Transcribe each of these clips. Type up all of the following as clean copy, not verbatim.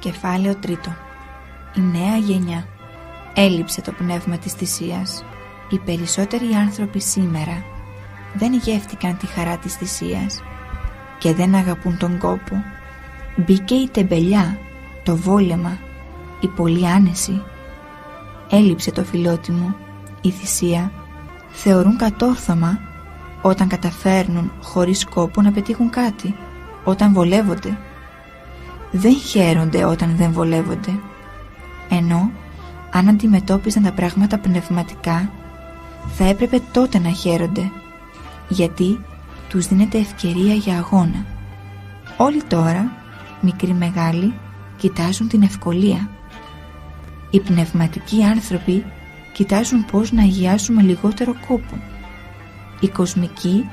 Κεφάλαιο 3. Η νέα γενιά. Έλειψε το πνεύμα της θυσίας. Οι περισσότεροι άνθρωποι σήμερα δεν γεύτηκαν τη χαρά της θυσίας και δεν αγαπούν τον κόπο. Μπήκε η τεμπελιά, το βόλεμα, η πολλή άνεση. Έλειψε το φιλότιμο, η θυσία. Θεωρούν κατόρθωμα όταν καταφέρνουν χωρίς κόπο να πετύχουν κάτι, όταν βολεύονται. Δεν χαίρονται όταν δεν βολεύονται, ενώ αν αντιμετώπιζαν τα πράγματα πνευματικά θα έπρεπε τότε να χαίρονται, γιατί τους δίνεται ευκαιρία για αγώνα. Όλοι τώρα, μικροί μεγάλοι, κοιτάζουν την ευκολία. Οι πνευματικοί άνθρωποι κοιτάζουν πώς να αγιάσουν με λιγότερο κόπο. Οι κοσμικοί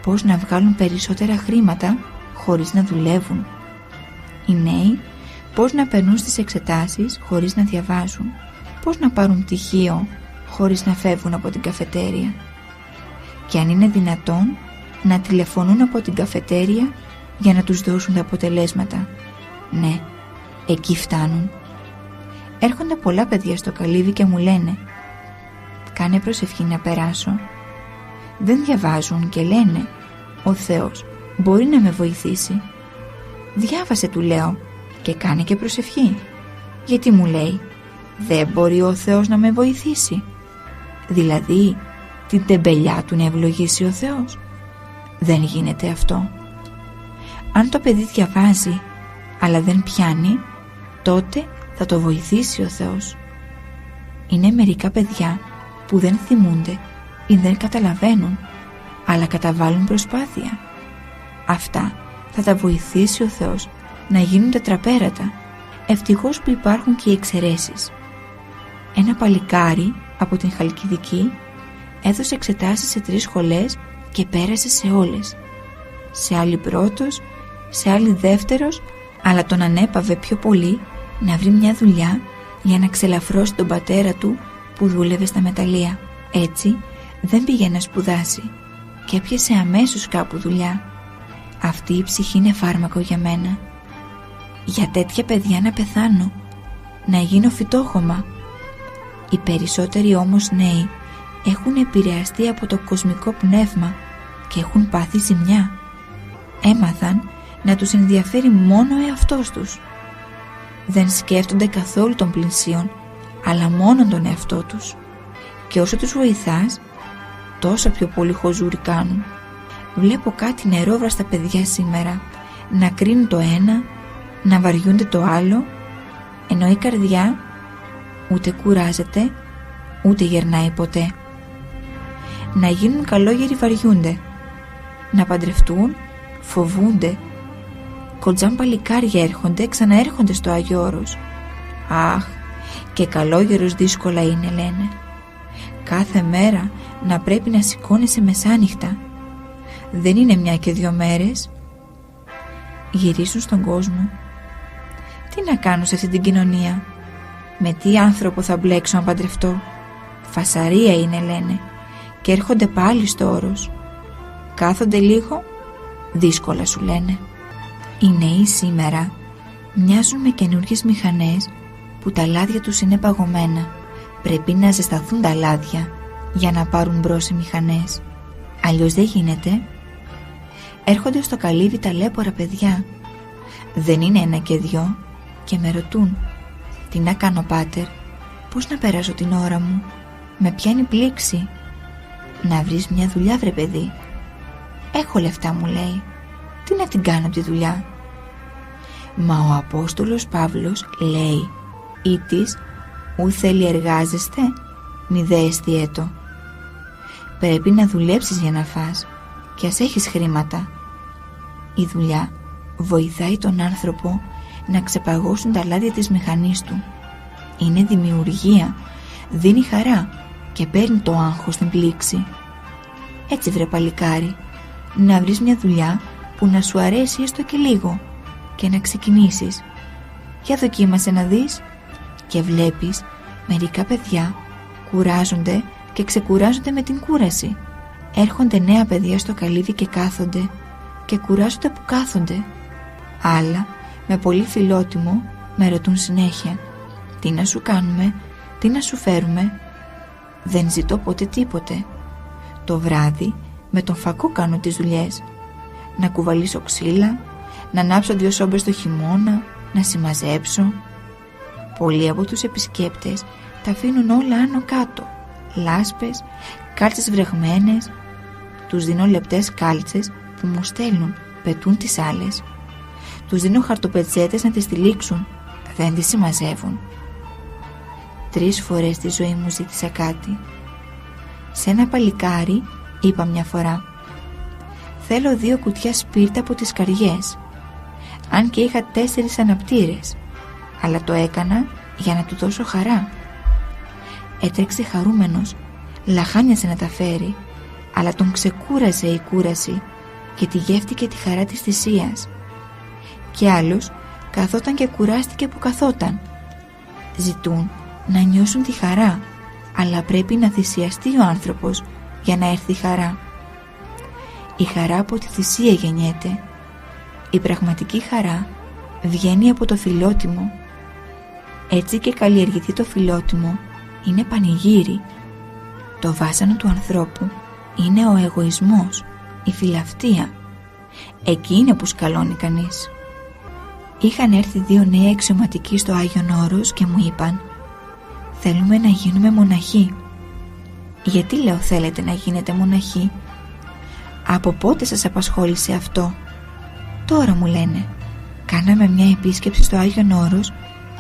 πώς να βγάλουν περισσότερα χρήματα χωρίς να δουλεύουν. Οι νέοι πώς να περνούν στις εξετάσεις χωρίς να διαβάζουν. Πώς να πάρουν πτυχίο χωρίς να φεύγουν από την καφετέρια. Και αν είναι δυνατόν να τηλεφωνούν από την καφετέρια για να τους δώσουν τα αποτελέσματα. Ναι, εκεί φτάνουν. Έρχονται πολλά παιδιά στο καλύβι και μου λένε «Κάνε προσευχή να περάσω». Δεν διαβάζουν και λένε «Ο Θεός μπορεί να με βοηθήσει». «Διάβασε», του λέω, «και κάνε και προσευχή». Γιατί μου λέει «Δεν μπορεί ο Θεός να με βοηθήσει». Δηλαδή την τεμπελιά του να ευλογήσει ο Θεός. Δεν γίνεται αυτό. Αν το παιδί διαβάζει αλλά δεν πιάνει, τότε θα το βοηθήσει ο Θεός. Είναι μερικά παιδιά που δεν θυμούνται ή δεν καταλαβαίνουν, αλλά καταβάλουν προσπάθεια. Αυτά θα τα βοηθήσει ο Θεός να γίνουν τετραπέρατα. Ευτυχώς που υπάρχουν και οι εξαιρέσεις. Ένα παλικάρι από την Χαλκιδική έδωσε εξετάσεις σε 3 σχολές και πέρασε σε όλες. Σε άλλη πρώτος, σε άλλη δεύτερος, αλλά τον ανέπαβε πιο πολύ να βρει μια δουλειά για να ξελαφρώσει τον πατέρα του που δούλευε στα μεταλλεία. Έτσι δεν πήγε να σπουδάσει και έπιασε αμέσως κάπου δουλειά. Αυτή η ψυχή είναι φάρμακο για μένα. Για τέτοια παιδιά να πεθάνω, να γίνω φυτόχωμα. Οι περισσότεροι όμως νέοι έχουν επηρεαστεί από το κοσμικό πνεύμα και έχουν πάθει ζημιά. Έμαθαν να τους ενδιαφέρει μόνο ο εαυτός τους. Δεν σκέφτονται καθόλου τον πλησίον, αλλά μόνο τον εαυτό τους. Και όσο τους βοηθάς, τόσο πιο πολύ χοζούρι κάνουν. Βλέπω κάτι νερόβραστα παιδιά σήμερα να κρίνουν το ένα, να βαριούνται το άλλο, ενώ η καρδιά ούτε κουράζεται, ούτε γερνάει ποτέ. Να γίνουν καλόγεροι βαριούνται, να παντρευτούν φοβούνται. Κοντζάν παλικάρια έρχονται, ξαναέρχονται στο Άγιο Όρος. Αχ, και καλόγερος δύσκολα είναι, λένε. Κάθε μέρα να πρέπει να σηκώνεσαι μεσάνυχτα. Δεν είναι 1 και 2 μέρες. Γυρίζουν στον κόσμο. Τι να κάνω σε αυτή την κοινωνία? Με τι άνθρωπο θα μπλέξω αν παντρευτώ? Φασαρία είναι, λένε, και έρχονται πάλι στο Όρος. Κάθονται λίγο, δύσκολα σου λένε. Οι νέοι σήμερα μοιάζουν με καινούργιες μηχανές που τα λάδια τους είναι παγωμένα. Πρέπει να ζεσταθούν τα λάδια για να πάρουν μπρος οι μηχανές. Αλλιώς δεν γίνεται. Έρχονται στο καλύβι ταλέπορα παιδιά. Δεν είναι 1 και 2 και με ρωτούν «Τι να κάνω, πάτερ? Πώς να περάσω την ώρα μου? Με πιάνει πλήξη». «Να βρεις μια δουλειά, βρε παιδί». «Έχω λεφτά», μου λέει. «Τι να την κάνω τη δουλειά?» Μα ο Απόστολος Παύλος λέει «Ήτης ου θέλει εργάζεστε, μη δε εστιέτο». Πρέπει να δουλέψεις για να φας και ας έχεις χρήματα. Η δουλειά βοηθάει τον άνθρωπο να ξεπαγώσουν τα λάδια της μηχανής του. Είναι δημιουργία, δίνει χαρά και παίρνει το άγχος στην πλήξη. Έτσι, βρε παλικάρι, να βρεις μια δουλειά που να σου αρέσει έστω και λίγο και να ξεκινήσεις. Για δοκίμασε να δεις. Και βλέπεις μερικά παιδιά κουράζονται και ξεκουράζονται με την κούραση. Έρχονται νέα παιδιά στο καλύβι και κάθονται και κουράζονται που κάθονται. Άλλα με πολύ φιλότιμο με ρωτούν συνέχεια. Τι να σου κάνουμε, τι να σου φέρουμε? Δεν ζητώ ποτέ τίποτε. Το βράδυ με τον φακό κάνω τις δουλειές. Να κουβαλήσω ξύλα, να ανάψω 2 σόμπες το χειμώνα, να συμμαζέψω. Πολλοί από τους επισκέπτες τα αφήνουν όλα άνω κάτω. Λάσπες, κάλτσες βρεγμένες. Τους δίνω λεπτές κάλτσες που μου στέλνουν, πετούν τις άλλες. Τους δίνω χαρτοπετσέτες να τις τυλίξουν, δεν τις συμμαζεύουν. 3 φορές στη ζωή μου ζήτησα κάτι. Σε ένα παλικάρι είπα μια φορά: θέλω 2 κουτιά σπίρτα από τις Καριές. Αν και είχα 4 αναπτήρες, αλλά το έκανα για να του δώσω χαρά. Έτρεξε χαρούμενος, λαχάνιασε να τα φέρει, αλλά τον ξεκούρασε η κούραση και τη γεύτηκε τη χαρά της θυσίας. Κι άλλος καθόταν και κουράστηκε που καθόταν. Ζητούν να νιώσουν τη χαρά, αλλά πρέπει να θυσιαστεί ο άνθρωπος για να έρθει χαρά. Η χαρά από τη θυσία γεννιέται. Η πραγματική χαρά βγαίνει από το φιλότιμο. Έτσι και καλλιεργηθεί το φιλότιμο είναι πανηγύρι. Το βάσανο του ανθρώπου είναι ο εγωισμός, η φιλαυτία. Εκεί είναι που σκαλώνει κανείς. Είχαν έρθει 2 νέοι αξιωματικοί στο Άγιον Όρος και μου είπαν: θέλουμε να γίνουμε μοναχοί. Γιατί, λέω, θέλετε να γίνετε μοναχοί? Από πότε σας απασχόλησε αυτό? Τώρα, μου λένε. Κάναμε μια επίσκεψη στο Άγιον Όρος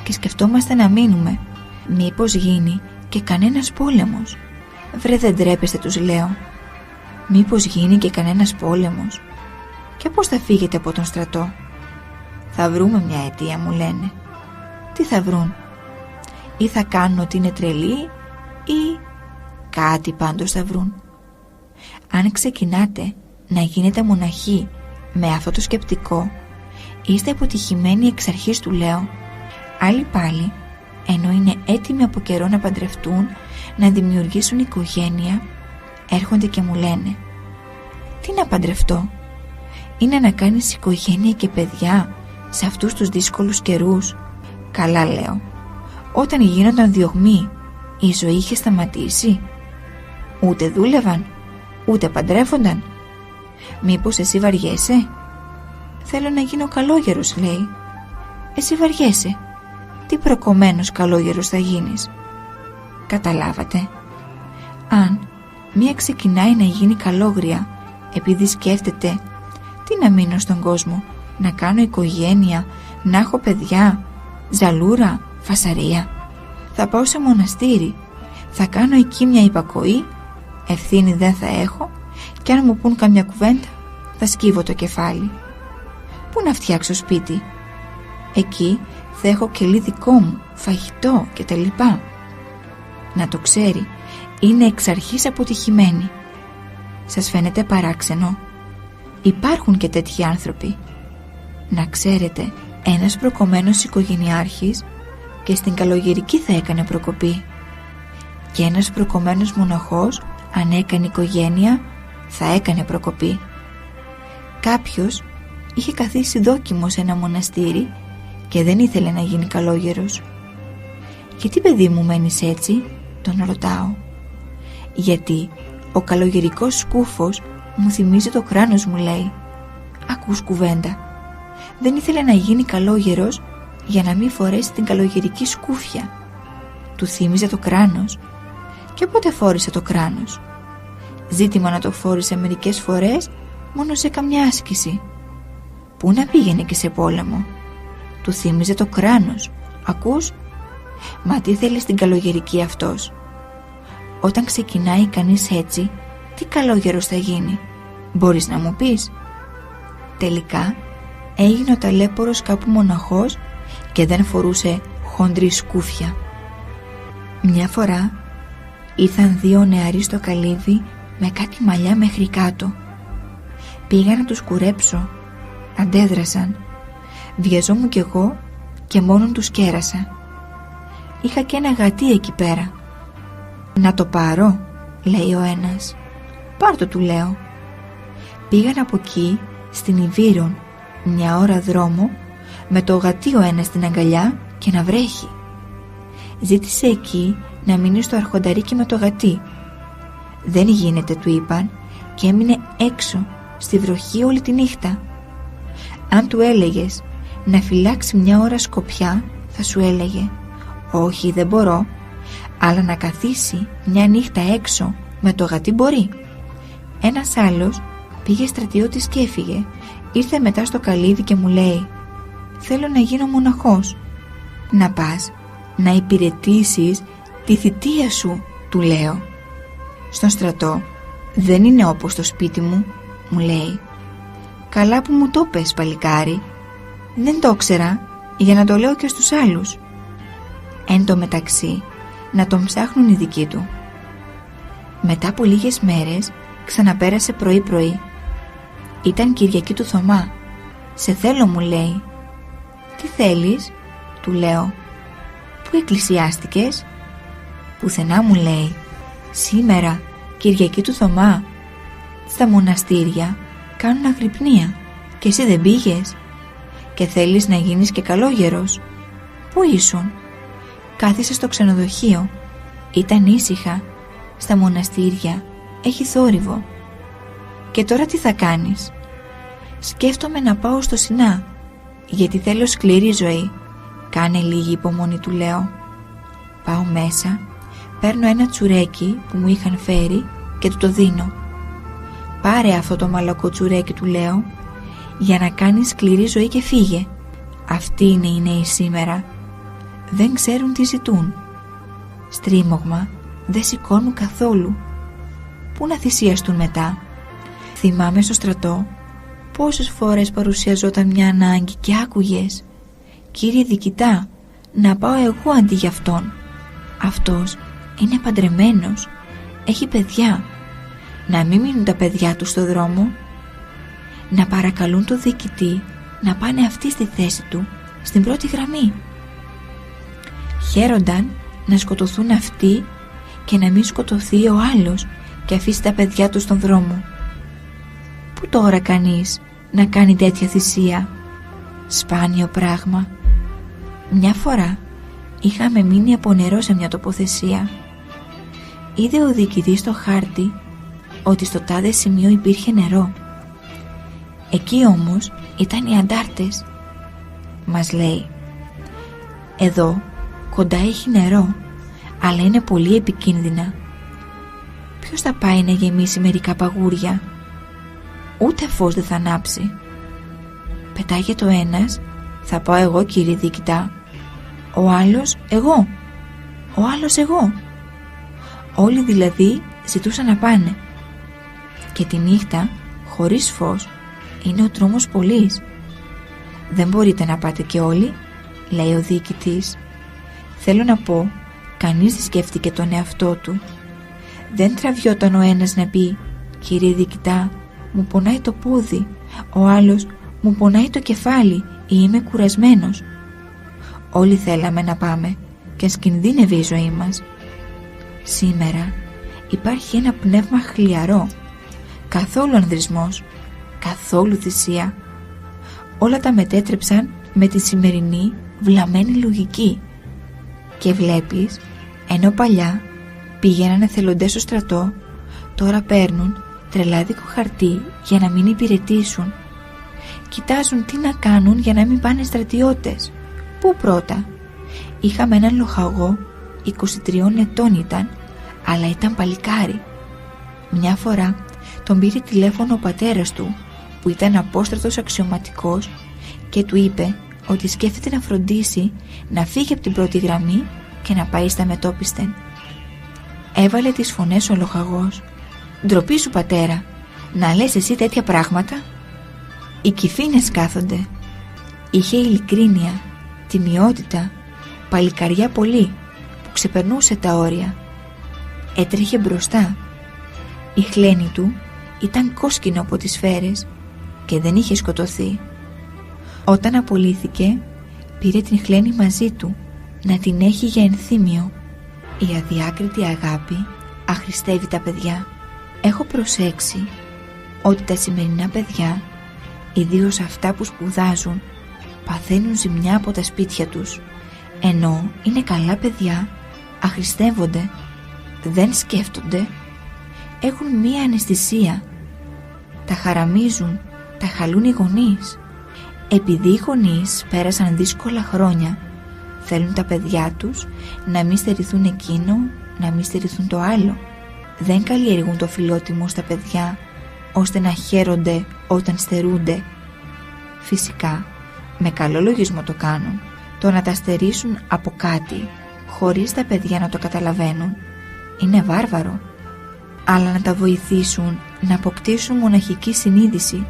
και σκεφτόμαστε να μείνουμε. Μήπως γίνει και κανένας πόλεμος? Βρε, δεν τρέπεστε, τους λέω. Μήπως γίνει και κανένας πόλεμος? Και πώς θα φύγετε από τον στρατό? Θα βρούμε μια αιτία, μου λένε. Τι θα βρουν? Ή θα κάνουν ότι είναι τρελοί, ή κάτι πάντως θα βρουν. Αν ξεκινάτε να γίνετε μοναχοί με αυτό το σκεπτικό, είστε αποτυχημένοι εξ αρχής, του λέω. Άλλοι πάλι, ενώ είναι έτοιμοι από καιρό να παντρευτούν, να δημιουργήσουν οικογένεια, έρχονται και μου λένε: τι να παντρευτώ? Είναι να κάνεις οικογένεια και παιδιά σε αυτούς τους δύσκολους καιρούς? Καλά, λέω. Όταν γίνονταν διωγμοί, η ζωή είχε σταματήσει? Ούτε δούλευαν, ούτε παντρεύονταν. Μήπως εσύ βαριέσαι? Θέλω να γίνω καλόγερος, λέει. Εσύ βαριέσαι. Τι προκομμένος καλόγερος θα γίνεις? Καταλάβατε? Αν μία ξεκινάει να γίνει καλόγρια επειδή σκέφτεται τι να μείνω στον κόσμο, να κάνω οικογένεια, να έχω παιδιά, ζαλούρα, φασαρία, θα πάω σε μοναστήρι, θα κάνω εκεί μια υπακοή, ευθύνη δεν θα έχω, και αν μου πουν καμιά κουβέντα θα σκύβω το κεφάλι. Πού να φτιάξω σπίτι? Εκεί θα έχω κελί δικό μου, φαγητό κτλ. Να το ξέρει, είναι εξ αρχής αποτυχημένη. Σας φαίνεται παράξενο? Υπάρχουν και τέτοιοι άνθρωποι. Να ξέρετε, ένας προκομμένος οικογενειάρχης και στην καλογερική θα έκανε προκοπή, και ένας προκομμένος μοναχός, αν έκανε οικογένεια, θα έκανε προκοπή. Κάποιος είχε καθίσει δόκιμο σε ένα μοναστήρι και δεν ήθελε να γίνει καλόγερος. «Γιατί, παιδί μου, μένεις έτσι?» τον ρωτάω. «Γιατί ο καλογερικός σκούφος μου θυμίζει το κράνος», μου λέει. Ακούς κουβέντα? Δεν ήθελε να γίνει καλόγερος για να μην φορέσει την καλογερική σκούφια. Του θύμιζε το κράνος. Και πότε φόρησε το κράνος? Ζήτημα να το φόρησε μερικές φορές μόνο σε καμιά άσκηση. Πού να πήγαινε και σε πόλεμο? Του θύμιζε το κράνος. Ακούς? Μα τι θέλει στην καλογερική αυτός? Όταν ξεκινάει κανείς έτσι, τι καλόγερος θα γίνει? Μπορείς να μου πεις? Τελικά έγινε ο ταλέπορος κάπου μοναχός και δεν φορούσε χοντρή σκούφια. Μια φορά ήρθαν 2 νεαροί στο καλύβι με κάτι μαλλιά μέχρι κάτω. Πήγα να τους κουρέψω. Αντέδρασαν. Βιαζόμουν κι εγώ και μόνον τους κέρασα. Είχα και ένα γατί εκεί πέρα. «Να το πάρω?» λέει ο ένας. «Πάρ' το», του λέω. Πήγαν από εκεί στην Ιβύρον, 1 ώρα δρόμο, με το γατί ο ένας στην αγκαλιά και να βρέχει. Ζήτησε εκεί να μείνει στο αρχονταρίκι με το γατί. Δεν γίνεται, του είπαν, και έμεινε έξω στη βροχή όλη τη νύχτα. Αν του έλεγες να φυλάξει μια ώρα σκοπιά, θα σου έλεγε «Όχι, δεν μπορώ», αλλά να καθίσει μια νύχτα έξω με το γατί μπορεί. Ένας άλλος πήγε στρατιώτης και έφυγε. Ήρθε μετά στο καλύδι και μου λέει «Θέλω να γίνω μοναχός». «Να πας να υπηρετήσεις τη θητεία σου», του λέω. «Στον στρατό δεν είναι όπως στο σπίτι μου», μου λέει. «Καλά που μου το πες, παλικάρι. Δεν το ήξερα, για να το λέω και στους άλλους». Εν τω μεταξύ να τον ψάχνουν οι δικοί του. Μετά από λίγες μέρες ξαναπέρασε πρωί-πρωί. Ήταν Κυριακή του Θωμά. «Σε θέλω», μου λέει. «Τι θέλεις?» του λέω. «Πού εκκλησιάστηκες?» «Πουθενά», μου λέει. «Σήμερα Κυριακή του Θωμά. Στα μοναστήρια κάνουν αγρυπνία και εσύ δεν πήγες? Και θέλεις να γίνεις και καλόγερος? Πού ήσουν?» «Κάθισε στο ξενοδοχείο. Ήταν ήσυχα. Στα μοναστήρια έχει θόρυβο». «Και τώρα τι θα κάνεις?» «Σκέφτομαι να πάω στο Σινά, γιατί θέλω σκληρή ζωή». «Κάνε λίγη υπομονή», του λέω. Πάω μέσα, παίρνω ένα τσουρέκι που μου είχαν φέρει και του το δίνω. «Πάρε αυτό το μαλακό τσουρέκι», του λέω, «για να κάνεις σκληρή ζωή και φύγε». Αυτοί είναι οι νέοι σήμερα. Δεν ξέρουν τι ζητούν. Στρίμωγμα δεν σηκώνουν καθόλου. Πού να θυσιαστούν μετά? Θυμάμαι στο στρατό πόσες φορές παρουσιαζόταν μια ανάγκη και άκουγες «Κύριε διοικητά, να πάω εγώ αντί για αυτόν. Αυτός είναι παντρεμένος, έχει παιδιά. Να μην μείνουν τα παιδιά του στο δρόμο». Να παρακαλούν το διοικητή να πάνε αυτοί στη θέση του, στην πρώτη γραμμή. Χαίρονταν να σκοτωθούν αυτοί και να μην σκοτωθεί ο άλλος και αφήσει τα παιδιά του στον δρόμο. Πού τώρα κανείς να κάνει τέτοια θυσία? Σπάνιο πράγμα. Μια φορά είχαμε μείνει από νερό σε μια τοποθεσία. Είδε ο διοικητής στο χάρτη ότι στο τάδε σημείο υπήρχε νερό. Εκεί όμως ήταν οι αντάρτες. Μας λέει «Εδώ κοντά έχει νερό, αλλά είναι πολύ επικίνδυνα. Ποιος θα πάει να γεμίσει μερικά παγούρια? Ούτε φως δεν θα ανάψει». Πετάγεται ο ένας «Θα πάω εγώ, κύριε διοικητά». Ο άλλος «Εγώ». Ο άλλος «Εγώ». Όλοι δηλαδή ζητούσαν να πάνε. Και τη νύχτα χωρίς φως είναι ο τρόμος πολύς. «Δεν μπορείτε να πάτε και όλοι», λέει ο διοικητής. Θέλω να πω, κανείς δεν σκέφτηκε τον εαυτό του. Δεν τραβιόταν ο ένας να πει «Κύριε διοικητά, μου πονάει το πόδι», ο άλλος «Μου πονάει το κεφάλι» ή «Είμαι κουρασμένος». Όλοι θέλαμε να πάμε και ας κινδύνευε η ζωή μας. Σήμερα υπάρχει ένα πνεύμα χλιαρό, καθόλου ανδρισμός, καθόλου θυσία. Όλα τα μετέτρεψαν με τη σημερινή βλαμμένη λογική. Και βλέπεις, ενώ παλιά πήγαιναν εθελοντές στο στρατό, τώρα παίρνουν τρελάδικο χαρτί για να μην υπηρετήσουν. Κοιτάζουν τι να κάνουν για να μην πάνε στρατιώτες. Πού πρώτα? Είχαμε έναν λοχαγό, 23 ετών ήταν, αλλά ήταν παλικάρι. Μια φορά τον πήρε τηλέφωνο ο πατέρας του, που ήταν απόστρατος αξιωματικός, και του είπε ότι σκέφτεται να φροντίσει να φύγει από την πρώτη γραμμή και να πάει στα μετώπιστεν. Έβαλε τις φωνές ο λοχαγός. «Ντροπή σου, πατέρα, να λες εσύ τέτοια πράγματα?» Οι κυφίνες κάθονται. Είχε ειλικρίνεια, τιμιότητα, παλικαριά πολύ που ξεπερνούσε τα όρια. Έτρεχε μπροστά. Η χλένη του ήταν κόσκινο από τις σφαίρες και δεν είχε σκοτωθεί. Όταν απολύθηκε, πήρε την χλένη μαζί του να την έχει για ενθύμιο. Η αδιάκριτη αγάπη αχρηστεύει τα παιδιά. Έχω προσέξει ότι τα σημερινά παιδιά, ιδίως αυτά που σπουδάζουν, παθαίνουν ζημιά από τα σπίτια τους, ενώ είναι καλά παιδιά, αχρηστεύονται, δεν σκέφτονται, έχουν μία αναισθησία, τα χαραμίζουν, τα χαλούν οι γονείς. Επειδή οι γονείς πέρασαν δύσκολα χρόνια, θέλουν τα παιδιά τους να μην στερηθούν εκείνο, να μην στερηθούν το άλλο. Δεν καλλιεργούν το φιλότιμο στα παιδιά ώστε να χαίρονται όταν στερούνται. Φυσικά, με καλό λογισμό το κάνουν. Το να τα στερήσουν από κάτι χωρίς τα παιδιά να το καταλαβαίνουν είναι βάρβαρο. Αλλά να τα βοηθήσουν να αποκτήσουν μοναχική συνείδηση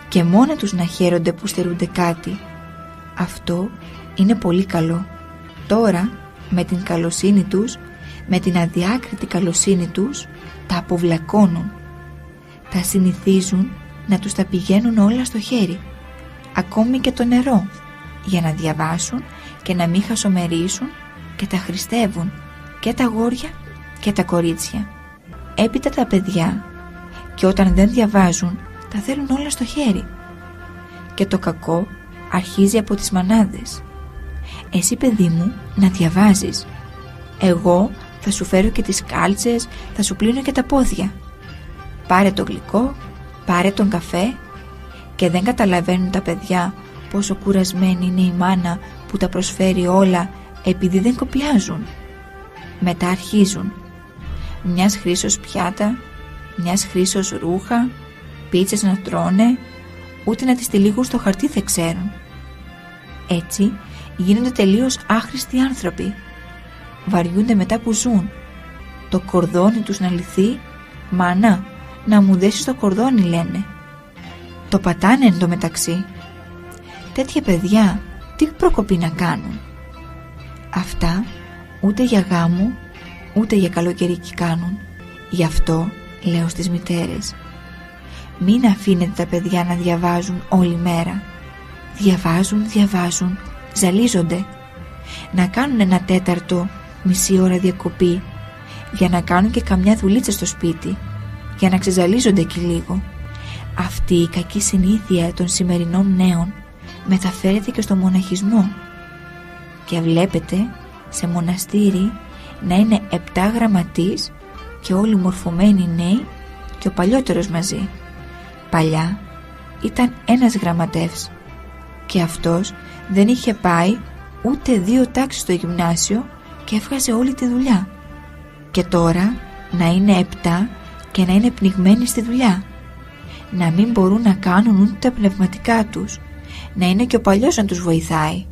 και μόνα τους να χαίρονται που στερούνται κάτι, αυτό είναι πολύ καλό. Τώρα, με την καλοσύνη τους, με την αδιάκριτη καλοσύνη τους, τα αποβλακώνουν. Τα συνηθίζουν να τους τα πηγαίνουν όλα στο χέρι, ακόμη και το νερό, για να διαβάσουν και να μην χασομερίσουν, και τα χρηστεύουν και τα αγόρια και τα κορίτσια. Έπειτα τα παιδιά, και όταν δεν διαβάζουν, τα θέλουν όλα στο χέρι. Και το κακό αρχίζει από τις μανάδες. Εσύ, παιδί μου, να διαβάζεις. Εγώ θα σου φέρω και τις κάλτσες, θα σου πλύνω και τα πόδια. Πάρε το γλυκό, πάρε τον καφέ. Και δεν καταλαβαίνουν τα παιδιά πόσο κουρασμένη είναι η μάνα που τα προσφέρει όλα, επειδή δεν κοπιάζουν. Μετά αρχίζουν. Μιας χρήσεως πιάτα, μιας χρήσεως ρούχα, πίτσες να τρώνε, ούτε να τις τυλίγουν στο χαρτί δεν ξέρουν. Έτσι γίνονται τελείως άχρηστοι άνθρωποι. Βαριούνται μετά που ζουν. Το κορδόνι τους να λυθεί, μάνα, να μου δέσεις το κορδόνι, λένε. Το πατάνε εν τω μεταξύ. Τέτοια παιδιά τι προκοπή να κάνουν. Αυτά ούτε για γάμο ούτε για καλοκαιρίκι κάνουν. Γι' αυτό λέω στις μητέρες, μην αφήνετε τα παιδιά να διαβάζουν όλη μέρα. Διαβάζουν, ζαλίζονται. Να κάνουν ένα τέταρτο, μισή ώρα διακοπή, για να κάνουν και καμιά δουλίτσα στο σπίτι, για να ξεζαλίζονται και λίγο. Αυτή η κακή συνήθεια των σημερινών νέων μεταφέρεται και στο μοναχισμό. Και βλέπετε σε μοναστήρι να είναι 7 γραμματείς και όλοι μορφωμένοι νέοι και ο παλιότερος μαζί. Παλιά ήταν ένας γραμματεύς και αυτός δεν είχε πάει ούτε 2 τάξεις στο γυμνάσιο και έβγαζε όλη τη δουλειά. Και τώρα να είναι 7 και να είναι πνιγμένοι στη δουλειά, να μην μπορούν να κάνουν ούτε τα πνευματικά τους, να είναι και ο παλιός να τους βοηθάει.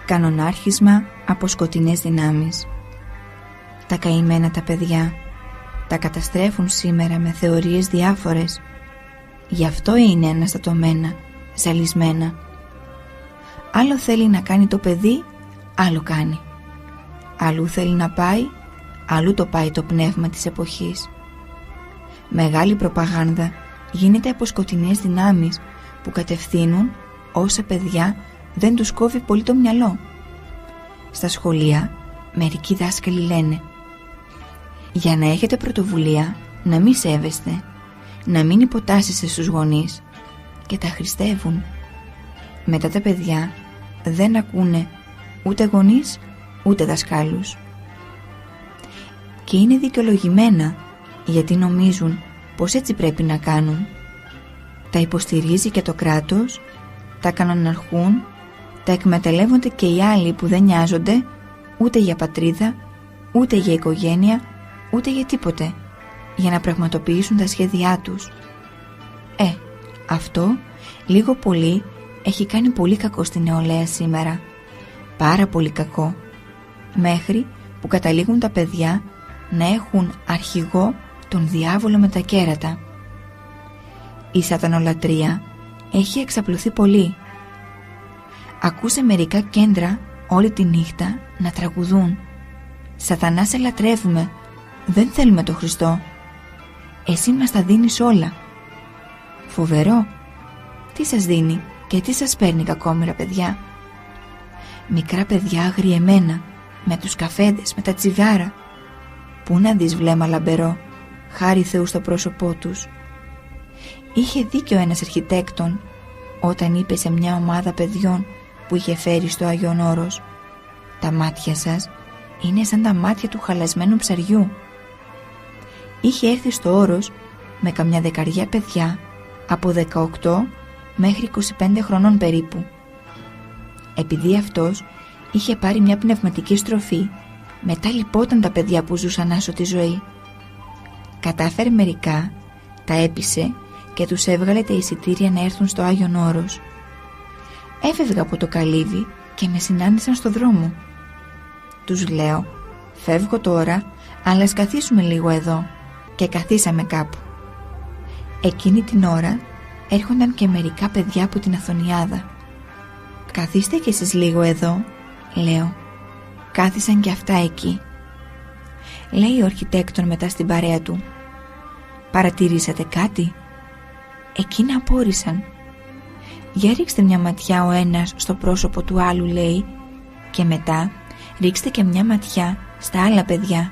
Κανονάρχισμα από σκοτεινές δυνάμεις. Τα καημένα τα παιδιά τα καταστρέφουν σήμερα με θεωρίες διάφορες. Γι' αυτό είναι αναστατωμένα, ζαλισμένα. Άλλο θέλει να κάνει το παιδί, άλλο κάνει. Αλλού θέλει να πάει, αλλού το πάει το πνεύμα της εποχής. Μεγάλη προπαγάνδα γίνεται από σκοτεινές δυνάμεις που κατευθύνουν όσα παιδιά δεν τους κόβει πολύ το μυαλό. Στα σχολεία μερικοί δάσκαλοι λένε, για να έχετε πρωτοβουλία να μην σέβεστε, να μην υποτάσσεστε στους γονείς, και τα χρηστεύουν. Μετά τα παιδιά δεν ακούνε ούτε γονείς ούτε δασκάλους. Και είναι δικαιολογημένα, γιατί νομίζουν πως έτσι πρέπει να κάνουν. Τα υποστηρίζει και το κράτος, τα κανοναρχούν, τα εκμεταλλεύονται και οι άλλοι που δεν νοιάζονται ούτε για πατρίδα, ούτε για οικογένεια, ούτε για τίποτε, για να πραγματοποιήσουν τα σχέδιά τους. Αυτό λίγο πολύ έχει κάνει πολύ κακό στη νεολαία σήμερα. Πάρα πολύ κακό. Μέχρι που καταλήγουν τα παιδιά να έχουν αρχηγό τον διάβολο με τα κέρατα. Η σατανολατρία έχει εξαπλωθεί πολύ. Ακούσε μερικά κέντρα όλη τη νύχτα να τραγουδούν, «Σατανά, σε λατρεύουμε, δεν θέλουμε το Χριστό, εσύ μας τα δίνεις όλα». Φοβερό. Τι σας δίνει και τι σας παίρνει, κακόμοιρα παιδιά. Μικρά παιδιά αγριεμένα, με τους καφέδες, με τα τσιγάρα. Πού να δεις βλέμμα λαμπερό, χάρη Θεού στο πρόσωπό τους. Είχε δίκιο ένας αρχιτέκτον όταν είπε σε μια ομάδα παιδιών που είχε φέρει στο Άγιον Όρος, Τα μάτια σας είναι σαν τα μάτια του χαλασμένου ψαριού. Είχε έρθει στο όρος με καμιά δεκαριά παιδιά από 18 μέχρι 25 χρονών περίπου. Επειδή αυτός είχε πάρει μια πνευματική στροφή, μετά λυπόταν τα παιδιά που ζούσαν άσωτη ζωή. Κατάφερε μερικά, τα έπεισε και τους έβγαλε τα εισιτήρια να έρθουν στο Άγιον Όρος. Έφευγα από το καλύβι και με συνάντησαν στο δρόμο. Τους λέω, φεύγω τώρα, αλλά ας καθίσουμε λίγο εδώ, και καθίσαμε κάπου. Εκείνη την ώρα έρχονταν και μερικά παιδιά από την Αθωνιάδα. Καθίστε κι εσείς λίγο εδώ, λέω. Κάθισαν και αυτά εκεί. Λέει ο αρχιτέκτον μετά στην παρέα του, παρατηρήσατε κάτι? Εκείνα απόρρισαν. Για ρίξτε μια ματιά ο ένας στο πρόσωπο του άλλου, λέει, και μετά ρίξτε και μια ματιά στα άλλα παιδιά.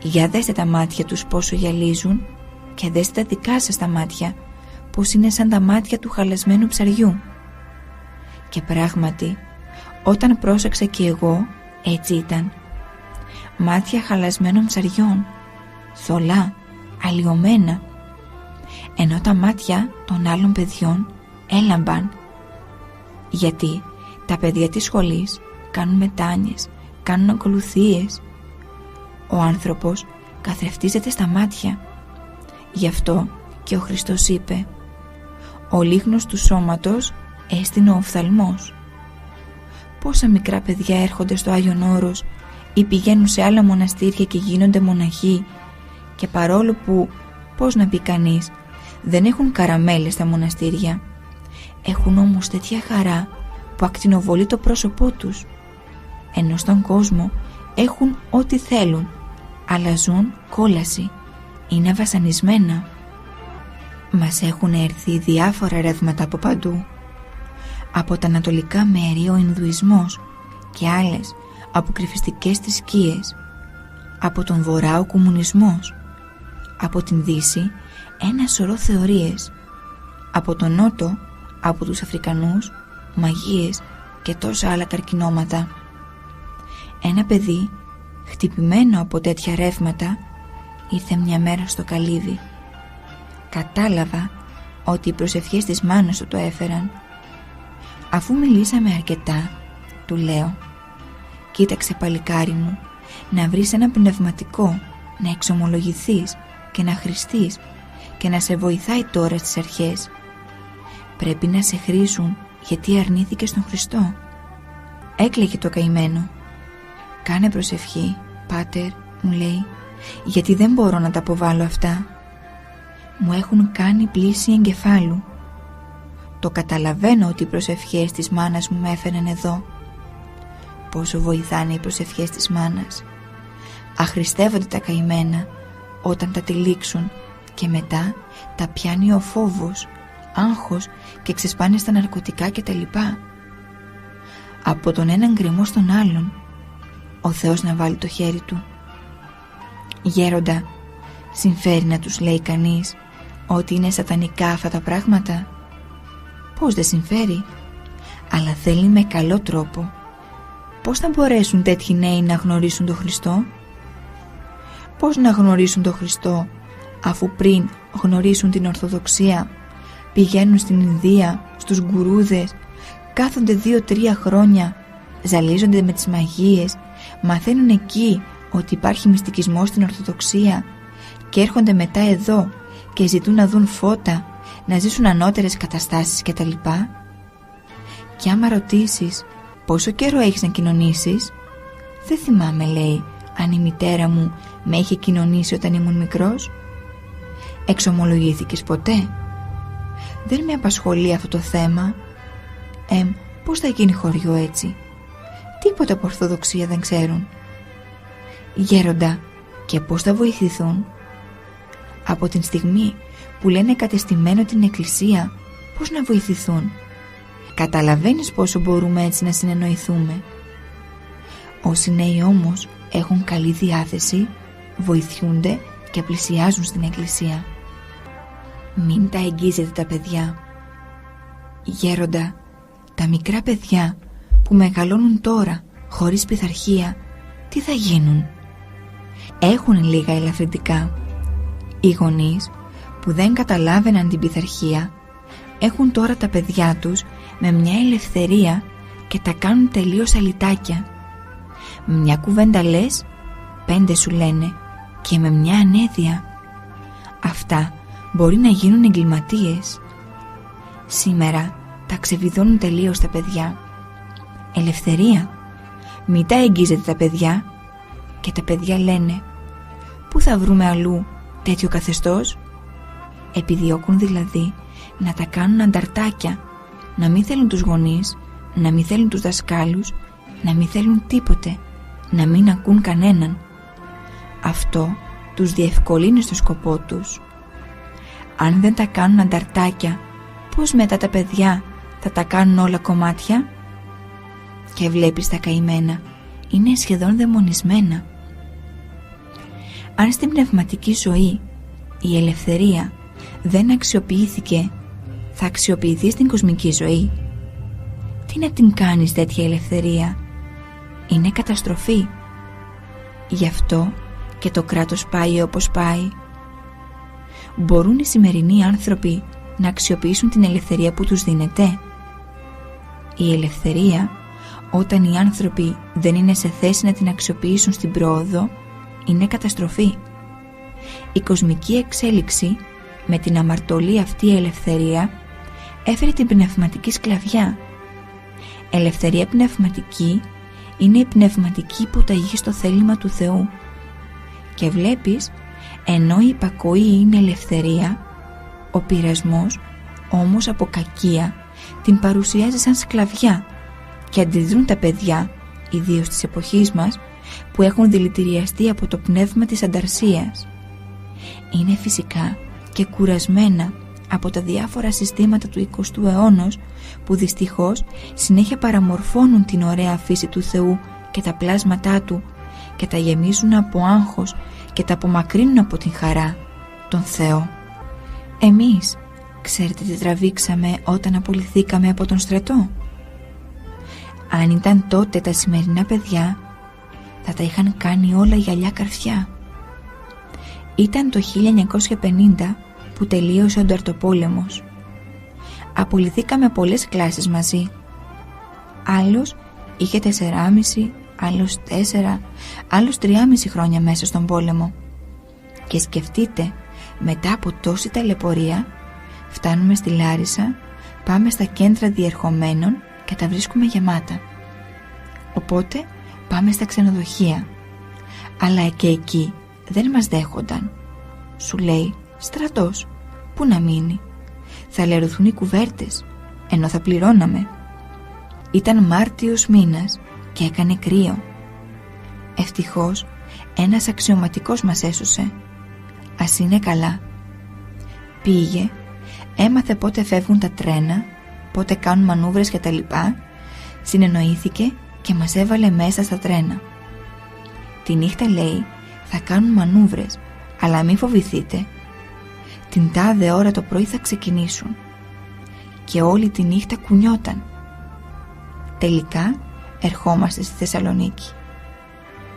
Για δέστε τα μάτια τους πόσο γυαλίζουν και δέστε τα δικά σας τα μάτια πως είναι σαν τα μάτια του χαλασμένου ψαριού. Και πράγματι, όταν πρόσεξα κι εγώ, έτσι ήταν. Μάτια χαλασμένων ψαριών, θολά, αλλοιωμένα, ενώ τα μάτια των άλλων παιδιών έλαμπαν. Γιατί τα παιδιά της σχολής κάνουν μετάνοιες, κάνουν ακολουθίες. Ο άνθρωπος καθρεφτίζεται στα μάτια. Γι' αυτό και ο Χριστός είπε, ο λίχνος του σώματος έστεινε ο οφθαλμός. Πόσα μικρά παιδιά έρχονται στο Άγιον Όρος ή πηγαίνουν σε άλλα μοναστήρια και γίνονται μοναχοί, και παρόλο που, πώς να πει κανείς, δεν έχουν καραμέλες στα μοναστήρια, έχουν όμως τέτοια χαρά που ακτινοβολεί το πρόσωπό τους, ενώ στον κόσμο έχουν ό,τι θέλουν, αλλά ζουν κόλαση, είναι βασανισμένα. Μας έχουν έρθει διάφορα ρεύματα από παντού. Από τα ανατολικά μέρη ο Ινδουισμός και άλλες αποκρυφιστικές θρησκείες, από τον βορρά ο κομμουνισμός, από την δύση ένα σωρό θεωρίες, από τον νότο, από τους Αφρικανούς, μαγείες και τόσα άλλα καρκινώματα. Ένα παιδί χτυπημένο από τέτοια ρεύματα ήρθε μια μέρα στο καλύβι. Κατάλαβα ότι οι προσευχές της μάνας του το έφεραν. Αφού μιλήσαμε αρκετά, του λέω, κοίταξε παλικάρι μου, να βρεις ένα πνευματικό, να εξομολογηθείς και να χρηστείς και να σε βοηθάει τώρα στις αρχές. Πρέπει να σε χρήσουν γιατί αρνήθηκες τον Χριστό. Έκλαιγε το καημένο. Κάνε προσευχή, πάτερ, μου λέει, γιατί δεν μπορώ να τα αποβάλω αυτά. Μου έχουν κάνει πλήση εγκεφάλου. Το καταλαβαίνω ότι οι προσευχές της μάνας μου με έφεραν εδώ. Πόσο βοηθάνε οι προσευχές της μάνας. Αχρηστεύονται τα καημένα όταν τα τυλίξουν και μετά τα πιάνει ο φόβος, άγχος και ξεσπάνε στα ναρκωτικά κτλ. Από τον έναν γκρεμό στον άλλον, ο Θεός να βάλει το χέρι του. Γέροντα, συμφέρει να τους λέει κανείς ότι είναι σατανικά αυτά τα πράγματα? Πώς δεν συμφέρει, αλλά θέλει με καλό τρόπο. Πώς θα μπορέσουν τέτοιοι νέοι να γνωρίσουν τον Χριστό? Πώς να γνωρίσουν τον Χριστό αφού πριν γνωρίσουν την Ορθοδοξία πηγαίνουν στην Ινδία, στους γκουρούδες, κάθονται 2-3 χρόνια, ζαλίζονται με τις μαγείες, μαθαίνουν εκεί ότι υπάρχει μυστικισμός στην Ορθοδοξία και έρχονται μετά εδώ και ζητούν να δουν φώτα, να ζήσουν ανώτερες καταστάσεις κτλ. Και άμα ρωτήσεις πόσο καιρό έχεις να κοινωνήσεις, δεν θυμάμαι, λέει, αν η μητέρα μου με είχε κοινωνήσει όταν ήμουν μικρός. Εξομολογήθηκες ποτέ? Δεν με απασχολεί αυτό το θέμα. Πώς θα γίνει χωριό έτσι? Τίποτα από Ορθοδοξία δεν ξέρουν. Γέροντα, και πώς θα βοηθηθούν? Από την στιγμή που λένε κατεστημένο την Εκκλησία, πώς να βοηθηθούν? Καταλαβαίνεις πόσο μπορούμε έτσι να συνεννοηθούμε? Όσοι νέοι όμως έχουν καλή διάθεση, βοηθιούνται και πλησιάζουν στην Εκκλησία. Μην τα εγγίζετε τα παιδιά. Γέροντα, τα μικρά παιδιά που μεγαλώνουν τώρα, χωρίς πειθαρχία, τι θα γίνουν? Έχουν λίγα ελαφρυντικά. Οι γονείς που δεν καταλάβαιναν την πειθαρχία έχουν τώρα τα παιδιά τους με μια ελευθερία και τα κάνουν τελείως αλυτάκια. Με μια κουβέντα λες, 5 σου λένε, και με μια ανέδεια. Αυτά μπορεί να γίνουν εγκληματίες. Σήμερα τα ξεβιδώνουν τελείως τα παιδιά. Ελευθερία. Μην τα εγγίζετε τα παιδιά. Και τα παιδιά λένε, πού θα βρούμε αλλού τέτοιο καθεστώς? Επιδιώκουν δηλαδή να τα κάνουν ανταρτάκια, να μην θέλουν τους γονείς, να μην θέλουν τους δασκάλους, να μην θέλουν τίποτε, να μην ακούν κανέναν. Αυτό τους διευκολύνει στο σκοπό τους. Αν δεν τα κάνουν ανταρτάκια, πώς μετά τα παιδιά θα τα κάνουν όλα κομμάτια? Και βλέπεις τα καημένα, είναι σχεδόν δαιμονισμένα. Αν στην πνευματική ζωή η ελευθερία δεν αξιοποιήθηκε, θα αξιοποιηθεί στην κοσμική ζωή. Τι να την κάνεις τέτοια ελευθερία? Είναι καταστροφή. Γι' αυτό και το κράτος πάει όπως πάει. Μπορούν οι σημερινοί άνθρωποι να αξιοποιήσουν την ελευθερία που τους δίνεται? Η ελευθερία, όταν οι άνθρωποι δεν είναι σε θέση να την αξιοποιήσουν στην πρόοδο, είναι καταστροφή. Η κοσμική εξέλιξη με την αμαρτωλή αυτή ελευθερία έφερε την πνευματική σκλαβιά. Ελευθερία πνευματική είναι η πνευματική υποταγή στο θέλημα του Θεού. Και βλέπεις, ενώ η υπακοή είναι ελευθερία, ο πειρασμός όμως από κακία την παρουσιάζει σαν σκλαβιά και αντιδρούν τα παιδιά, ιδίως της εποχής μας, που έχουν δηλητηριαστεί από το πνεύμα της ανταρσίας. Είναι φυσικά και κουρασμένα από τα διάφορα συστήματα του 20ου αιώνα που δυστυχώς συνέχεια παραμορφώνουν την ωραία φύση του Θεού και τα πλάσματά Του και τα γεμίζουν από άγχος και τα απομακρύνουν από την χαρά, τον Θεό. Εμείς, ξέρετε τι τραβήξαμε όταν απολυθήκαμε από τον στρατό? Αν ήταν τότε τα σημερινά παιδιά, θα τα είχαν κάνει όλα γυαλιά καρφιά. Ήταν το 1950 που τελείωσε ο Ανταρτοπόλεμος. Απολυθήκαμε πολλές κλάσεις μαζί. Άλλος είχε 4,5, άλλος 4, άλλος 3,5 χρόνια μέσα στον πόλεμο. Και σκεφτείτε, μετά από τόση ταλαιπωρία, φτάνουμε στη Λάρισα, πάμε στα κέντρα διερχομένων και τα βρίσκουμε γεμάτα. Οπότε πάμε στα ξενοδοχεία. Αλλά και εκεί δεν μας δέχονταν. Σου λέει, στρατός, πού να μείνει? Θα λερωθούν οι κουβέρτες, ενώ θα πληρώναμε. Ήταν Μάρτιος μήνας και έκανε κρύο. Ευτυχώς ένας αξιωματικός μας έσωσε. Ας είναι καλά. Πήγε, έμαθε πότε φεύγουν τα τρένα, πότε κάνουν μανούβρες και τα λοιπά, συνεννοήθηκε και μας έβαλε μέσα στα τρένα. Τη νύχτα, λέει, θα κάνουν μανούβρες, αλλά μην φοβηθείτε. Την τάδε ώρα το πρωί θα ξεκινήσουν. Και όλη τη νύχτα κουνιόταν. Τελικά ερχόμαστε στη Θεσσαλονίκη.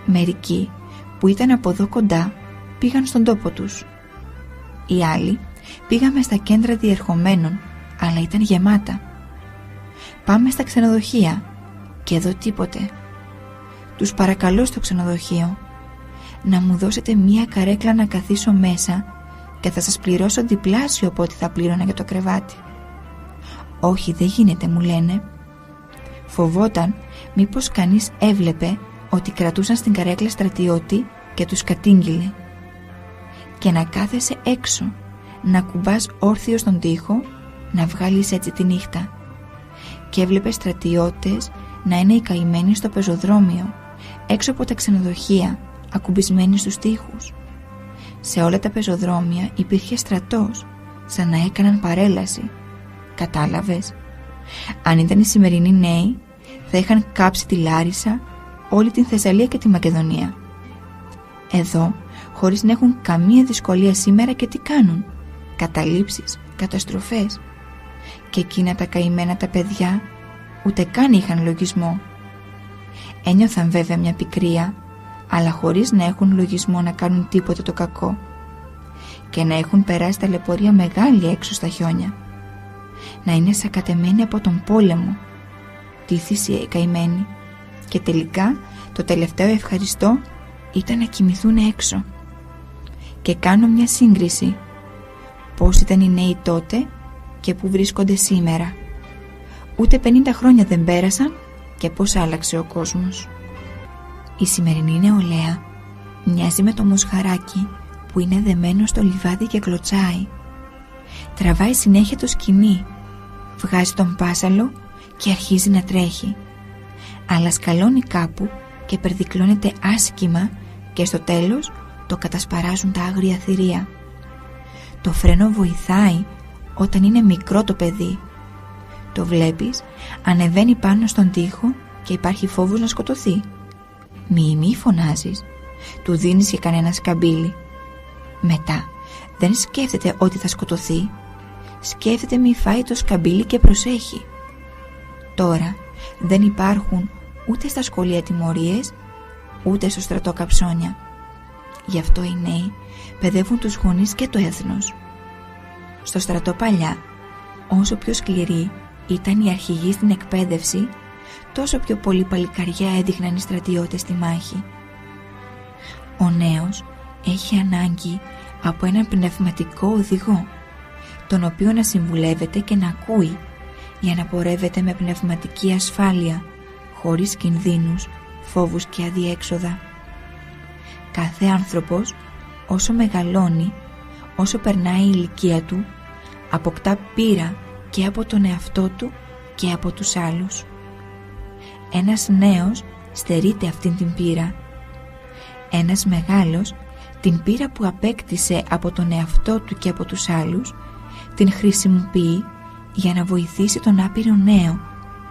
Μερικοί που ήταν από εδώ κοντά πήγαν στον τόπο τους. Οι άλλοι πήγαμε στα κέντρα διερχομένων, αλλά ήταν γεμάτα. Πάμε στα ξενοδοχεία και εδώ τίποτε. Τους παρακαλώ στο ξενοδοχείο να μου δώσετε μία καρέκλα να καθίσω μέσα και θα σας πληρώσω διπλάσιο από ό,τι θα πλήρωνα για το κρεβάτι. Όχι, δεν γίνεται, μου λένε. Φοβόταν μήπως κανείς έβλεπε ότι κρατούσαν στην καρέκλα στρατιώτη και τους κατήγγειλε. Και να κάθεσαι έξω, να κουμπάς όρθιο στον τοίχο, να βγάλεις έτσι τη νύχτα. Και έβλεπε στρατιώτες να είναι οι καημένοι στο πεζοδρόμιο, έξω από τα ξενοδοχεία, ακουμπισμένοι στους τοίχους. Σε όλα τα πεζοδρόμια υπήρχε στρατός, σαν να έκαναν παρέλαση. Κατάλαβες? Αν ήταν οι σημερινοί νέοι, θα είχαν κάψει τη Λάρισα, όλη την Θεσσαλία και τη Μακεδονία. Εδώ, χωρίς να έχουν καμία δυσκολία σήμερα, και τι κάνουν? Καταλήψεις, καταστροφές. Και εκείνα τα καημένα τα παιδιά ούτε καν είχαν λογισμό. Ένιωθαν βέβαια μια πικρία, αλλά χωρίς να έχουν λογισμό να κάνουν τίποτε το κακό και να έχουν περάσει ταλαιπωρία μεγάλη έξω στα χιόνια, να είναι σακατεμένοι από τον πόλεμο, τη θυσία οι καημένοι, και τελικά το τελευταίο ευχαριστώ ήταν να κοιμηθούν έξω. Και κάνω μια σύγκριση, πώς ήταν οι νέοι τότε και που βρίσκονται σήμερα. Ούτε 50 χρόνια δεν πέρασαν και πώς άλλαξε ο κόσμος. Η σημερινή νεολαία μοιάζει με το μοσχαράκι που είναι δεμένο στο λιβάδι και κλωτσάει. Τραβάει συνέχεια το σκοινί, βγάζει τον πάσαλο και αρχίζει να τρέχει. Αλλά σκαλώνει κάπου και περδικλώνεται άσκημα και στο τέλος το κατασπαράζουν τα άγρια θηρία. Το φρένο βοηθάει όταν είναι μικρό το παιδί. Το βλέπεις, ανεβαίνει πάνω στον τοίχο και υπάρχει φόβος να σκοτωθεί. Μη φωνάζεις, του δίνεις και κανένα σκαμπίλι. Μετά δεν σκέφτεται ότι θα σκοτωθεί, σκέφτεται μη φάει το σκαμπίλι και προσέχει. Τώρα δεν υπάρχουν ούτε στα σχολεία τιμωρίες, ούτε στο στρατό καψόνια. Γι' αυτό οι νέοι παιδεύουν τους γονείς και το έθνος. Στο στρατό παλιά, όσο πιο σκληροί ήταν οι αρχηγοί στην εκπαίδευση, τόσο πιο πολύ παλικαριά έδειχναν οι στρατιώτες στη μάχη. Ο νέος έχει ανάγκη από έναν πνευματικό οδηγό, τον οποίο να συμβουλεύεται και να ακούει, για να πορεύεται με πνευματική ασφάλεια, χωρίς κινδύνους, φόβους και αδιέξοδα. Κάθε άνθρωπος, όσο μεγαλώνει, όσο περνάει η ηλικία του, αποκτά πείρα και από τον εαυτό του και από τους άλλους. Ένας νέος στερείται αυτήν την πείρα. Ένας μεγάλος την πείρα που απέκτησε από τον εαυτό του και από τους άλλους την χρησιμοποιεί για να βοηθήσει τον άπειρο νέο,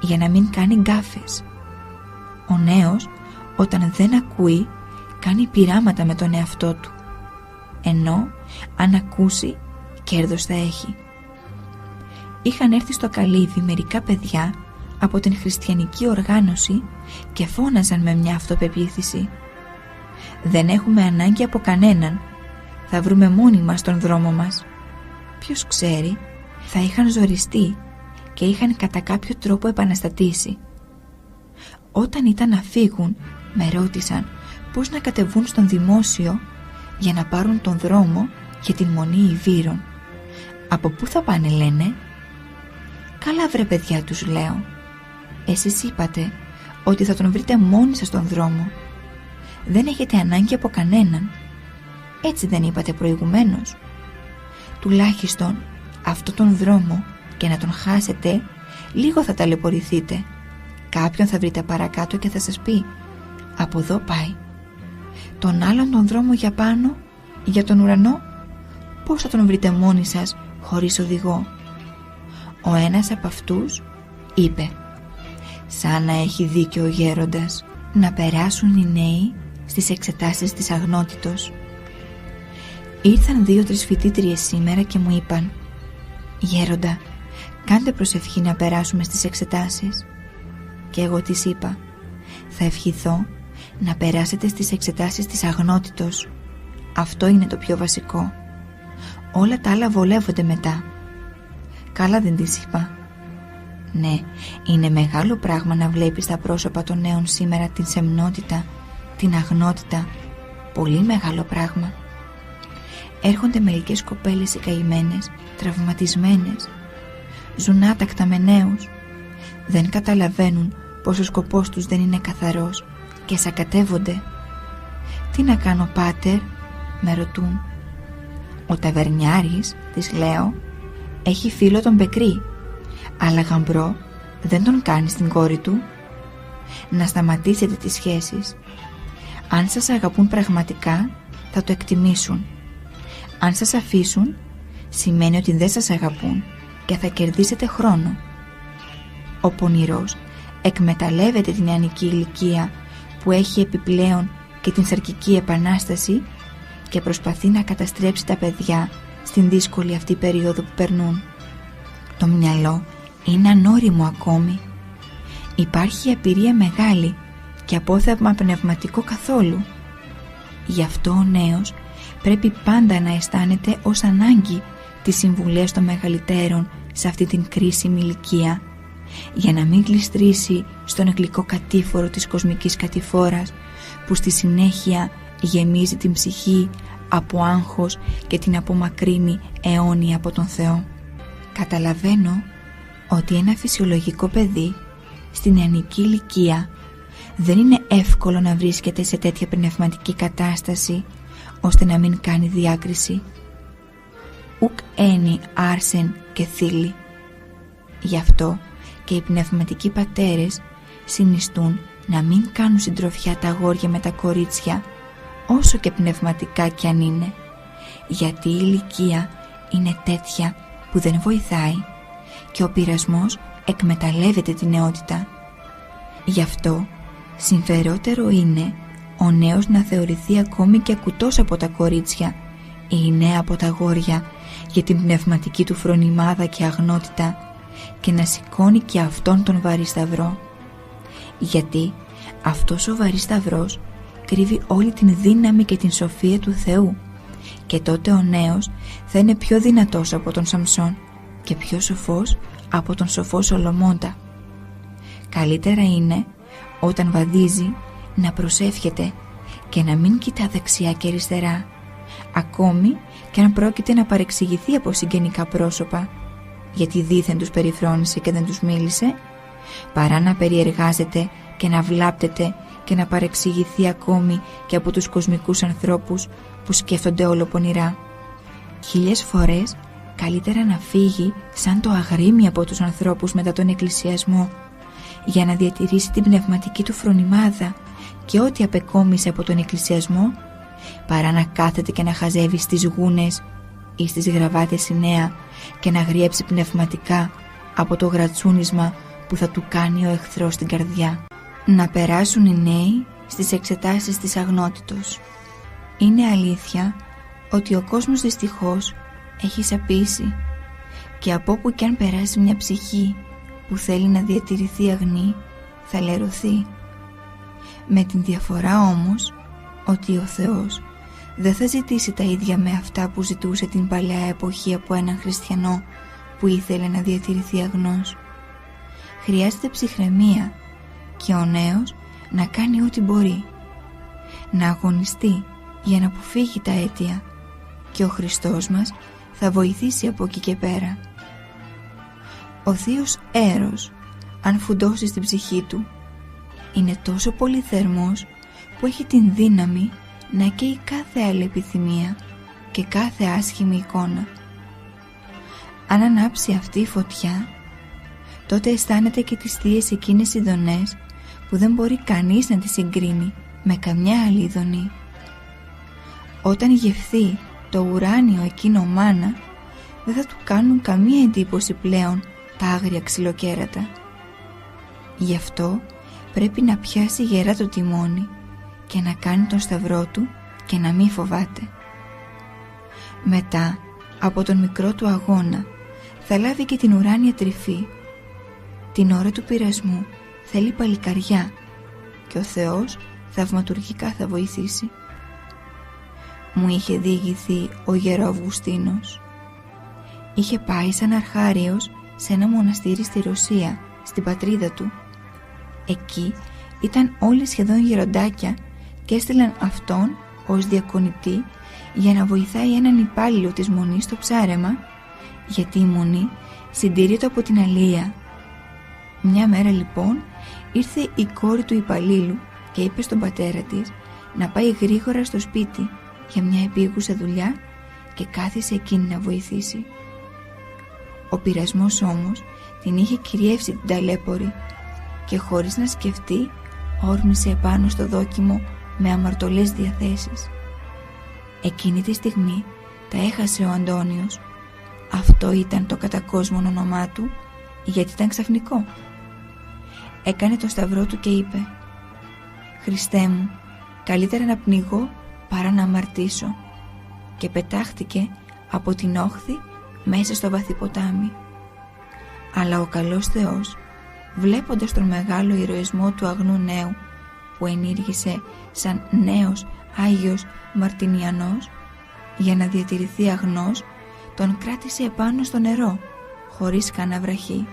για να μην κάνει γκάφες. Ο νέος όταν δεν ακούει κάνει πειράματα με τον εαυτό του, ενώ αν ακούσει κέρδος θα έχει. Είχαν έρθει στο καλύβι μερικά παιδιά από την χριστιανική οργάνωση και φώναζαν με μια αυτοπεποίθηση: «Δεν έχουμε ανάγκη από κανέναν, θα βρούμε μόνοι μας τον δρόμο μας». Ποιος ξέρει, θα είχαν ζοριστεί και είχαν κατά κάποιο τρόπο επαναστατήσει. Όταν ήταν να φύγουν, με ρώτησαν πώς να κατεβούν στον δημόσιο για να πάρουν τον δρόμο για την Μονή Ιβύρων. «Από πού θα πάνε?» λένε. «Καλά βρε παιδιά», τους λέω. «Εσείς είπατε ότι θα τον βρείτε μόνοι σας τον δρόμο. Δεν έχετε ανάγκη από κανέναν. Έτσι δεν είπατε προηγουμένως? Τουλάχιστον αυτό τον δρόμο, και να τον χάσετε, λίγο θα ταλαιπωρηθείτε. Κάποιον θα βρείτε παρακάτω και θα σας πει: από εδώ πάει. Τον άλλον τον δρόμο για πάνω, για τον ουρανό, πώς θα τον βρείτε μόνοι σας χωρίς οδηγό?» Ο ένας από αυτούς είπε: «Σαν να έχει δίκιο ο γέροντας, να περάσουν οι νέοι στις εξετάσεις της αγνότητος». Ήρθαν 2-3 φοιτήτριες σήμερα και μου είπαν: «Γέροντα, κάντε προσευχή να περάσουμε στις εξετάσεις». Και εγώ τις είπα: «Θα ευχηθώ να περάσετε στις εξετάσεις της αγνότητος. Αυτό είναι το πιο βασικό. Όλα τα άλλα βολεύονται μετά». Καλά δεν τις είπα? Ναι, είναι μεγάλο πράγμα να βλέπεις στα πρόσωπα των νέων σήμερα την σεμνότητα, την αγνότητα. Πολύ μεγάλο πράγμα. Έρχονται μερικές κοπέλες οι καημένες, τραυματισμένες. Ζουν άτακτα με νέους. Δεν καταλαβαίνουν πως ο σκοπός τους δεν είναι καθαρός και σακατεύονται. «Τι να κάνω, πάτερ?» με ρωτούν. «Ο ταβερνιάρης», της λέω, «έχει φίλο τον Μπεκρή, αλλά γαμπρό δεν τον κάνει στην κόρη του». Να σταματήσετε τις σχέσεις. Αν σας αγαπούν πραγματικά, θα το εκτιμήσουν. Αν σας αφήσουν, σημαίνει ότι δεν σας αγαπούν και θα κερδίσετε χρόνο. Ο πονηρός εκμεταλλεύεται την νεανική ηλικία που έχει επιπλέον και την σαρκική επανάσταση και προσπαθεί να καταστρέψει τα παιδιά στην δύσκολη αυτή περίοδο που περνούν. Το μυαλό είναι ανώριμο ακόμη. Υπάρχει απειρία μεγάλη και απόθεμα πνευματικό καθόλου. Γι' αυτό ο νέος πρέπει πάντα να αισθάνεται ως ανάγκη τις συμβουλές των μεγαλύτερων σε αυτή την κρίσιμη ηλικία, για να μην γλιστρήσει στον γλυκό κατήφορο της κοσμικής κατηφόρας που στη συνέχεια γεμίζει την ψυχή από άγχος και την απομακρύνει αιώνια από τον Θεό. Καταλαβαίνω ότι ένα φυσιολογικό παιδί στην νεανική ηλικία δεν είναι εύκολο να βρίσκεται σε τέτοια πνευματική κατάσταση ώστε να μην κάνει διάκριση. Ουκ ένι άρσεν και θήλη. Γι' αυτό και οι πνευματικοί πατέρες συνιστούν να μην κάνουν συντροφιά τα αγόρια με τα κορίτσια, όσο και πνευματικά κι αν είναι, γιατί η ηλικία είναι τέτοια που δεν βοηθάει και ο πειρασμός εκμεταλλεύεται την νεότητα. Γι' αυτό συμφερότερο είναι ο νέος να θεωρηθεί ακόμη και ακουτός από τα κορίτσια ή η νέα από τα αγόρια για την πνευματική του φρονιμάδα και αγνότητα και να σηκώνει και αυτόν τον βαρύ σταυρό, γιατί αυτός ο βαρύς σταυρός κρύβει όλη την δύναμη και την σοφία του Θεού και τότε ο νέος θα είναι πιο δυνατός από τον Σαμσόν και πιο σοφός από τον σοφό Σολομώντα. Καλύτερα είναι όταν βαδίζει να προσεύχεται και να μην κοιτά δεξιά και αριστερά, ακόμη και αν πρόκειται να παρεξηγηθεί από συγγενικά πρόσωπα, γιατί δήθεν τους περιφρόνησε και δεν τους μίλησε, παρά να περιεργάζεται και να βλάπτεται και να παρεξηγηθεί ακόμη και από τους κοσμικούς ανθρώπους που σκέφτονται όλο πονηρά. 1000 φορές καλύτερα να φύγει σαν το αγρίμι από τους ανθρώπους μετά τον εκκλησιασμό, για να διατηρήσει την πνευματική του φρονιμάδα και ό,τι απεκόμισε από τον εκκλησιασμό, παρά να κάθεται και να χαζεύει στις γούνες ή στις γραβάτες σημαία και να γριέψει πνευματικά από το γρατσούνισμα που θα του κάνει ο εχθρός στην καρδιά. Να περάσουν οι νέοι στις εξετάσεις της αγνότητος. Είναι αλήθεια ότι ο κόσμος δυστυχώς έχει σαπίσει και από όπου κι αν περάσει μια ψυχή που θέλει να διατηρηθεί αγνή θα λερωθεί, με την διαφορά όμως ότι ο Θεός δεν θα ζητήσει τα ίδια με αυτά που ζητούσε την παλιά εποχή από έναν χριστιανό που ήθελε να διατηρηθεί αγνός. Χρειάζεται ψυχραιμία και ο νέος να κάνει ό,τι μπορεί, να αγωνιστεί για να αποφύγει τα αίτια και ο Χριστός μας θα βοηθήσει από εκεί και πέρα. Ο θείος Έρος, αν φουντώσει στην ψυχή του, είναι τόσο πολύ θερμός που έχει την δύναμη να καίει κάθε άλλη επιθυμία και κάθε άσχημη εικόνα. Αν ανάψει αυτή η φωτιά, τότε αισθάνεται και τις θείες εκείνες ειδονές που δεν μπορεί κανείς να τις συγκρίνει με καμιά άλλη ειδονή. Όταν γευθεί το ουράνιο εκείνο μάνα, δεν θα του κάνουν καμία εντύπωση πλέον τα άγρια ξυλοκέρατα. Γι' αυτό πρέπει να πιάσει γερά το τιμόνι και να κάνει τον σταυρό του και να μην φοβάται. Μετά από τον μικρό του αγώνα θα λάβει και την ουράνια τρυφή. Την ώρα του πειρασμού θέλει παλικαριά και ο Θεός θαυματουργικά θα βοηθήσει. Μου είχε διηγηθεί ο γερο Αυγουστίνος. Είχε πάει σαν αρχάριος σε ένα μοναστήρι στη Ρωσία, στην πατρίδα του. Εκεί ήταν όλοι σχεδόν γεροντάκια και έστειλαν αυτόν ως διακονητή για να βοηθάει έναν υπάλληλο της μονής στο ψάρεμα, γιατί η μονή συντηρείται από την αλεία. Μια μέρα λοιπόν ήρθε η κόρη του υπαλλήλου και είπε στον πατέρα της να πάει γρήγορα στο σπίτι για μια επίγουσα δουλειά και κάθισε εκείνη να βοηθήσει. Ο πειρασμός όμως την είχε κυριεύσει την ταλέπορη και χωρίς να σκεφτεί όρμησε επάνω στο δόκιμο με αμαρτωλές διαθέσεις. Εκείνη τη στιγμή τα έχασε ο Αντώνιος. Αυτό ήταν το κατακόσμον όνομά του, γιατί ήταν ξαφνικό. Έκανε το σταυρό του και είπε: «Χριστέ μου, καλύτερα να πνιγώ παρά να αμαρτήσω», και πετάχτηκε από την όχθη μέσα στο βαθύ ποτάμι. Αλλά ο καλός Θεός, βλέποντας τον μεγάλο ηρωισμό του αγνού νέου, που ενήργησε σαν νέος Άγιος Μαρτινιανός, για να διατηρηθεί αγνός, τον κράτησε επάνω στο νερό, χωρίς κανένα βραχή.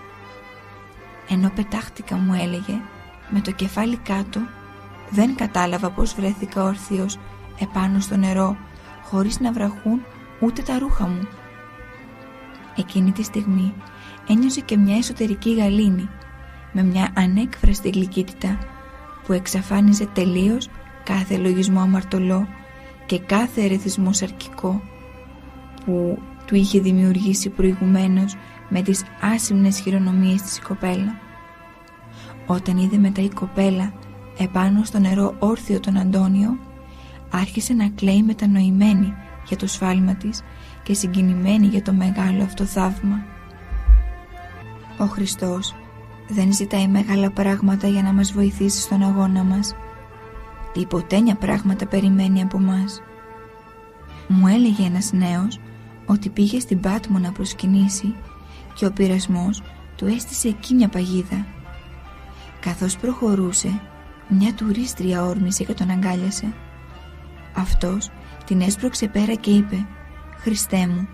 Ενώ πετάχτηκα, μου έλεγε, με το κεφάλι κάτω, δεν κατάλαβα πως βρέθηκα όρθιος επάνω στο νερό, χωρίς να βραχούν ούτε τα ρούχα μου. Εκείνη τη στιγμή ένιωσε και μια εσωτερική γαλήνη, με μια ανέκφραστη γλυκύτητα που εξαφάνιζε τελείως κάθε λογισμό αμαρτωλό και κάθε ερεθισμό σαρκικό που του είχε δημιουργήσει προηγουμένως με τις άσημνες χειρονομίες της η κοπέλα. Όταν είδε μετά η κοπέλα επάνω στο νερό όρθιο τον Αντώνιο, άρχισε να κλαίει μετανοημένη για το σφάλμα της και συγκινημένη για το μεγάλο αυτό θαύμα. Ο Χριστός δεν ζητάει μεγάλα πράγματα για να μας βοηθήσει στον αγώνα μας. Υποτένια πράγματα περιμένει από μας. Μου έλεγε ένας νέος ότι πήγε στην Πάτμο να προσκυνήσει και ο πειρασμός του έστησε εκεί μια παγίδα. Καθώς προχωρούσε, μια τουρίστρια όρμησε και τον αγκάλιασε. Αυτός την έσπρωξε πέρα και είπε: «Χριστέ μου,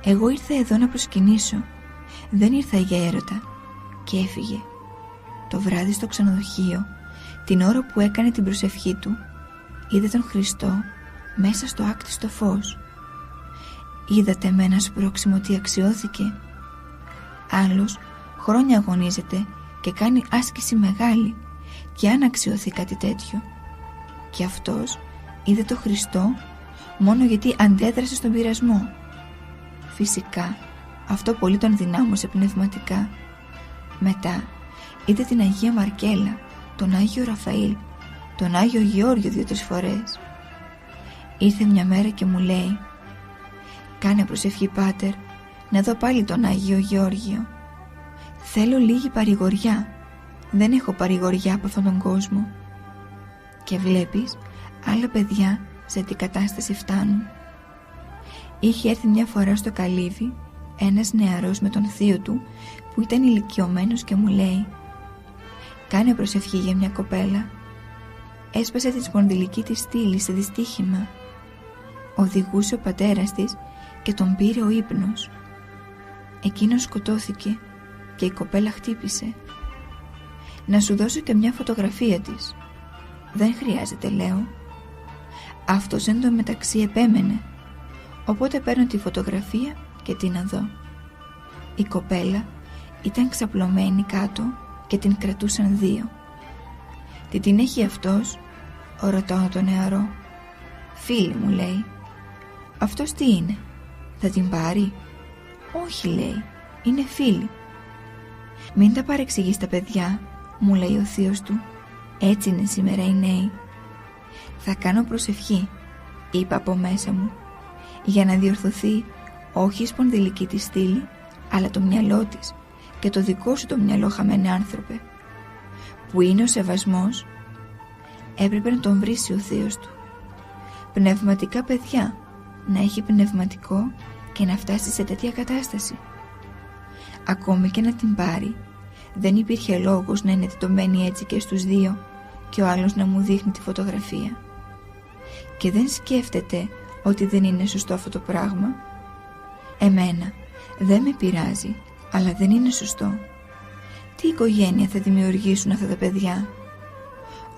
εγώ ήρθα εδώ να προσκυνήσω, δεν ήρθα για έρωτα», και έφυγε. Το βράδυ στο ξενοδοχείο, την ώρα που έκανε την προσευχή του, είδε τον Χριστό μέσα στο άκτιστο φως. «Είδατε με ένα σπρώξιμο ότι αξιώθηκε. Άλλος χρόνια αγωνίζεται και κάνει άσκηση μεγάλη και αν αξιώθει κάτι τέτοιο. Και αυτός είδε το Χριστό μόνο γιατί αντέδρασε στον πειρασμό. Φυσικά αυτό πολύ τον δυνάμωσε πνευματικά. Μετά είδε την Αγία Μαρκέλα, τον Άγιο Ραφαήλ, τον Άγιο Γεώργιο 2-3 φορές. Ήρθε μια μέρα και μου λέει: «Κάνε προσευχή, Πάτερ, να δω πάλι τον Άγιο Γεώργιο. Θέλω λίγη παρηγοριά, δεν έχω παρηγοριά από αυτόν τον κόσμο». Και βλέπεις, άλλα παιδιά σε τι κατάσταση φτάνουν. Είχε έρθει μια φορά στο καλύβι ένας νεαρός με τον θείο του που ήταν ηλικιωμένος και μου λέει: «Κάνε προσευχή για μια κοπέλα. Έσπασε τη σπονδυλική της στήλη σε δυστύχημα. Οδηγούσε ο πατέρας της και τον πήρε ο ύπνος. Εκείνος σκοτώθηκε και η κοπέλα χτύπησε. Να σου δώσω και μια φωτογραφία της». «Δεν χρειάζεται», λέω. Αυτός εν τω μεταξύ επέμενε, οπότε παίρνω τη φωτογραφία και τι να δω. Η κοπέλα ήταν ξαπλωμένη κάτω και την κρατούσαν δύο. «Τι την έχει αυτός?» ρωτάω τον νεαρό. «Φίλη», μου λέει. «Αυτός τι είναι, θα την πάρει?» «Όχι», λέει, «είναι φίλη». «Μην τα παρεξηγείς τα παιδιά», μου λέει ο θείος του. «Έτσι είναι σήμερα οι νέοι». «Θα κάνω προσευχή», είπα από μέσα μου, «για να διορθωθεί όχι η σπονδυλική της στήλη, αλλά το μυαλό της και το δικό σου το μυαλό, χαμένε άνθρωπε. Που είναι ο σεβασμός?» Έπρεπε να τον βρίσει ο θείος του. Πνευματικά παιδιά, να έχει πνευματικό και να φτάσει σε τέτοια κατάσταση. Ακόμη και να την πάρει, δεν υπήρχε λόγος να είναι τετωμένη έτσι και στους δύο και ο άλλος να μου δείχνει τη φωτογραφία. Και δεν σκέφτεται ότι δεν είναι σωστό αυτό το πράγμα. Εμένα δεν με πειράζει, αλλά δεν είναι σωστό. Τι οικογένεια θα δημιουργήσουν αυτά τα παιδιά?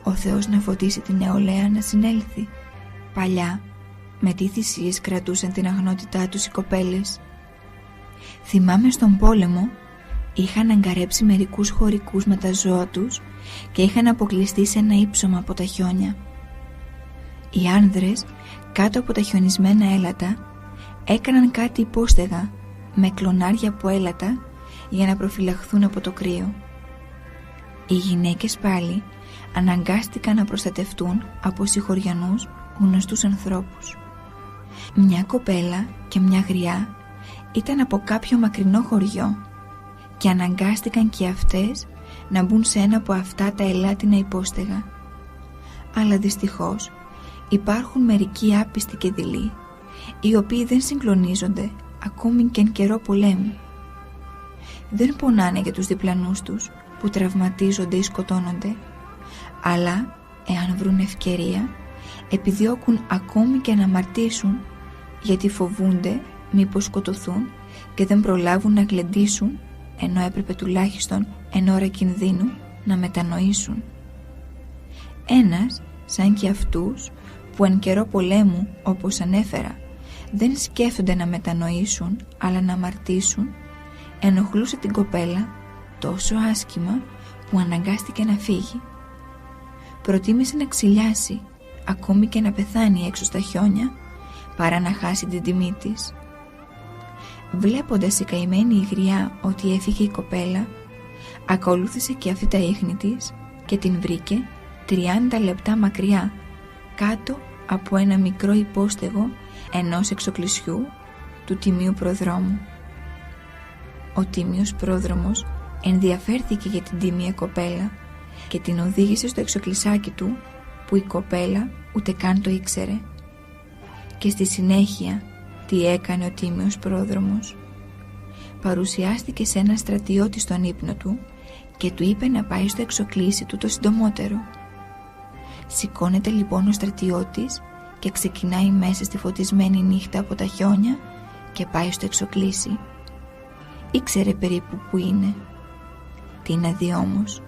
Ο Θεός να φωτίσει την νεολαία να συνέλθει. Παλιά με τι θυσίες κρατούσαν την αγνότητά τους οι κοπέλες. Θυμάμαι στον πόλεμο είχαν αγκαρέψει μερικούς χωρικούς με τα ζώα τους και είχαν αποκλειστεί σε ένα ύψωμα από τα χιόνια. Οι άνδρες κάτω από τα χιονισμένα έλατα έκαναν κάτι υπόστεγα με κλονάρια από έλατα για να προφυλαχθούν από το κρύο. Οι γυναίκες πάλι αναγκάστηκαν να προστατευτούν από συγχωριανούς γνωστούς ανθρώπους. Μια κοπέλα και μια γριά ήταν από κάποιο μακρινό χωριό και αναγκάστηκαν και αυτές να μπουν σε ένα από αυτά τα ελάτινα υπόστεγα. Αλλά δυστυχώς υπάρχουν μερικοί άπιστοι και δειλοί, οι οποίοι δεν συγκλονίζονται ακόμη και εν καιρό πολέμου. Δεν πονάνε για τους διπλανούς τους που τραυματίζονται ή σκοτώνονται, αλλά εάν βρουν ευκαιρία, επιδιώκουν ακόμη και να αμαρτήσουν, γιατί φοβούνται μήπως σκοτωθούν και δεν προλάβουν να γλεντήσουν, ενώ έπρεπε τουλάχιστον εν ώρα κινδύνου να μετανοήσουν. Ένας, σαν και αυτούς, που εν καιρό πολέμου, όπως ανέφερα, δεν σκέφτονται να μετανοήσουν, αλλά να αμαρτήσουν, ενοχλούσε την κοπέλα τόσο άσχημα που αναγκάστηκε να φύγει. Προτίμησε να ξυλιάσει, ακόμη και να πεθάνει έξω στα χιόνια, παρά να χάσει την τιμή της. Βλέποντας η καημένη η γριά ότι έφυγε η κοπέλα, ακολούθησε και αυτή τα ίχνη της και την βρήκε 30 λεπτά μακριά, κάτω από ένα μικρό υπόστεγο ενός εξοκλησιού του τιμίου προδρόμου. Ο τίμιος πρόδρομος ενδιαφέρθηκε για την τίμια κοπέλα και την οδήγησε στο εξοκλησάκι του, που η κοπέλα ούτε καν το ήξερε. Και στη συνέχεια τι έκανε ο τίμιος πρόδρομος? Παρουσιάστηκε σε ένα στρατιώτη στον ύπνο του και του είπε να πάει στο εξοκλήσι του το συντομότερο. Σηκώνεται λοιπόν ο στρατιώτης και ξεκινάει μέσα στη φωτισμένη νύχτα από τα χιόνια και πάει στο εξοκλήσι. Ήξερε περίπου που είναι. Τι να δει όμως?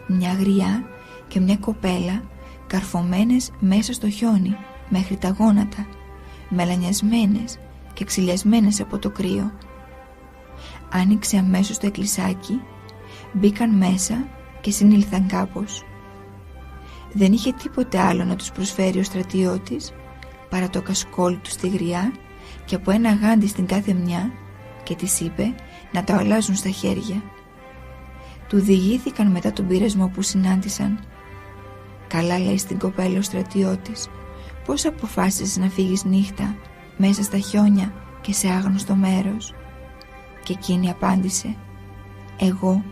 Μια γριά και μια κοπέλα καρφωμένες μέσα στο χιόνι μέχρι τα γόνατα, μελανιασμένες και ξυλιασμένες από το κρύο. Άνοιξε αμέσως το εκκλησάκι, μπήκαν μέσα και συνήλθαν κάπως. Δεν είχε τίποτε άλλο να τους προσφέρει ο στρατιώτης παρά το κασκόλ του στη γριά και από ένα γάντι στην κάθε μια, και της είπε να τα αλλάζουν στα χέρια. Του διηγήθηκαν μετά τον πειρασμό που συνάντησαν. «Καλά», λέει στην κοπέλα ο στρατιώτης, «πώς αποφάσισες να φύγεις νύχτα μέσα στα χιόνια και σε άγνωστο μέρος?» Και εκείνη απάντησε, «Εγώ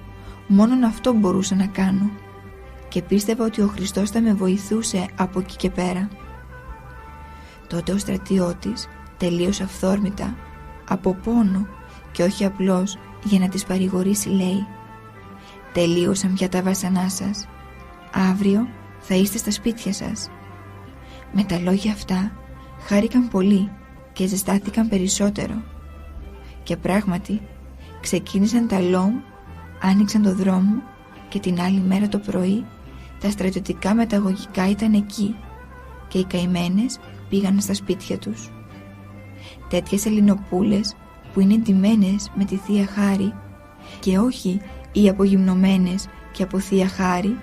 μόνον αυτό μπορούσα να κάνω και πίστευα ότι ο Χριστός θα με βοηθούσε από εκεί και πέρα». Τότε ο στρατιώτης, τελείως αυθόρμητα, από πόνο και όχι απλώς για να τις παρηγορήσει, λέει, «Τελείωσαν πια τα βάσανά σας. Αύριο θα είστε στα σπίτια σας». Με τα λόγια αυτά χάρηκαν πολύ και ζεστάθηκαν περισσότερο. Και πράγματι ξεκίνησαν τα λόμ, άνοιξαν το δρόμο και την άλλη μέρα το πρωί τα στρατιωτικά μεταγωγικά ήταν εκεί και οι καημένες πήγαν στα σπίτια τους. Τέτοιες Ελληνοπούλες που είναι ντυμένες με τη Θεία Χάρη και όχι οι απογυμνωμένες και από Θεία Χάρη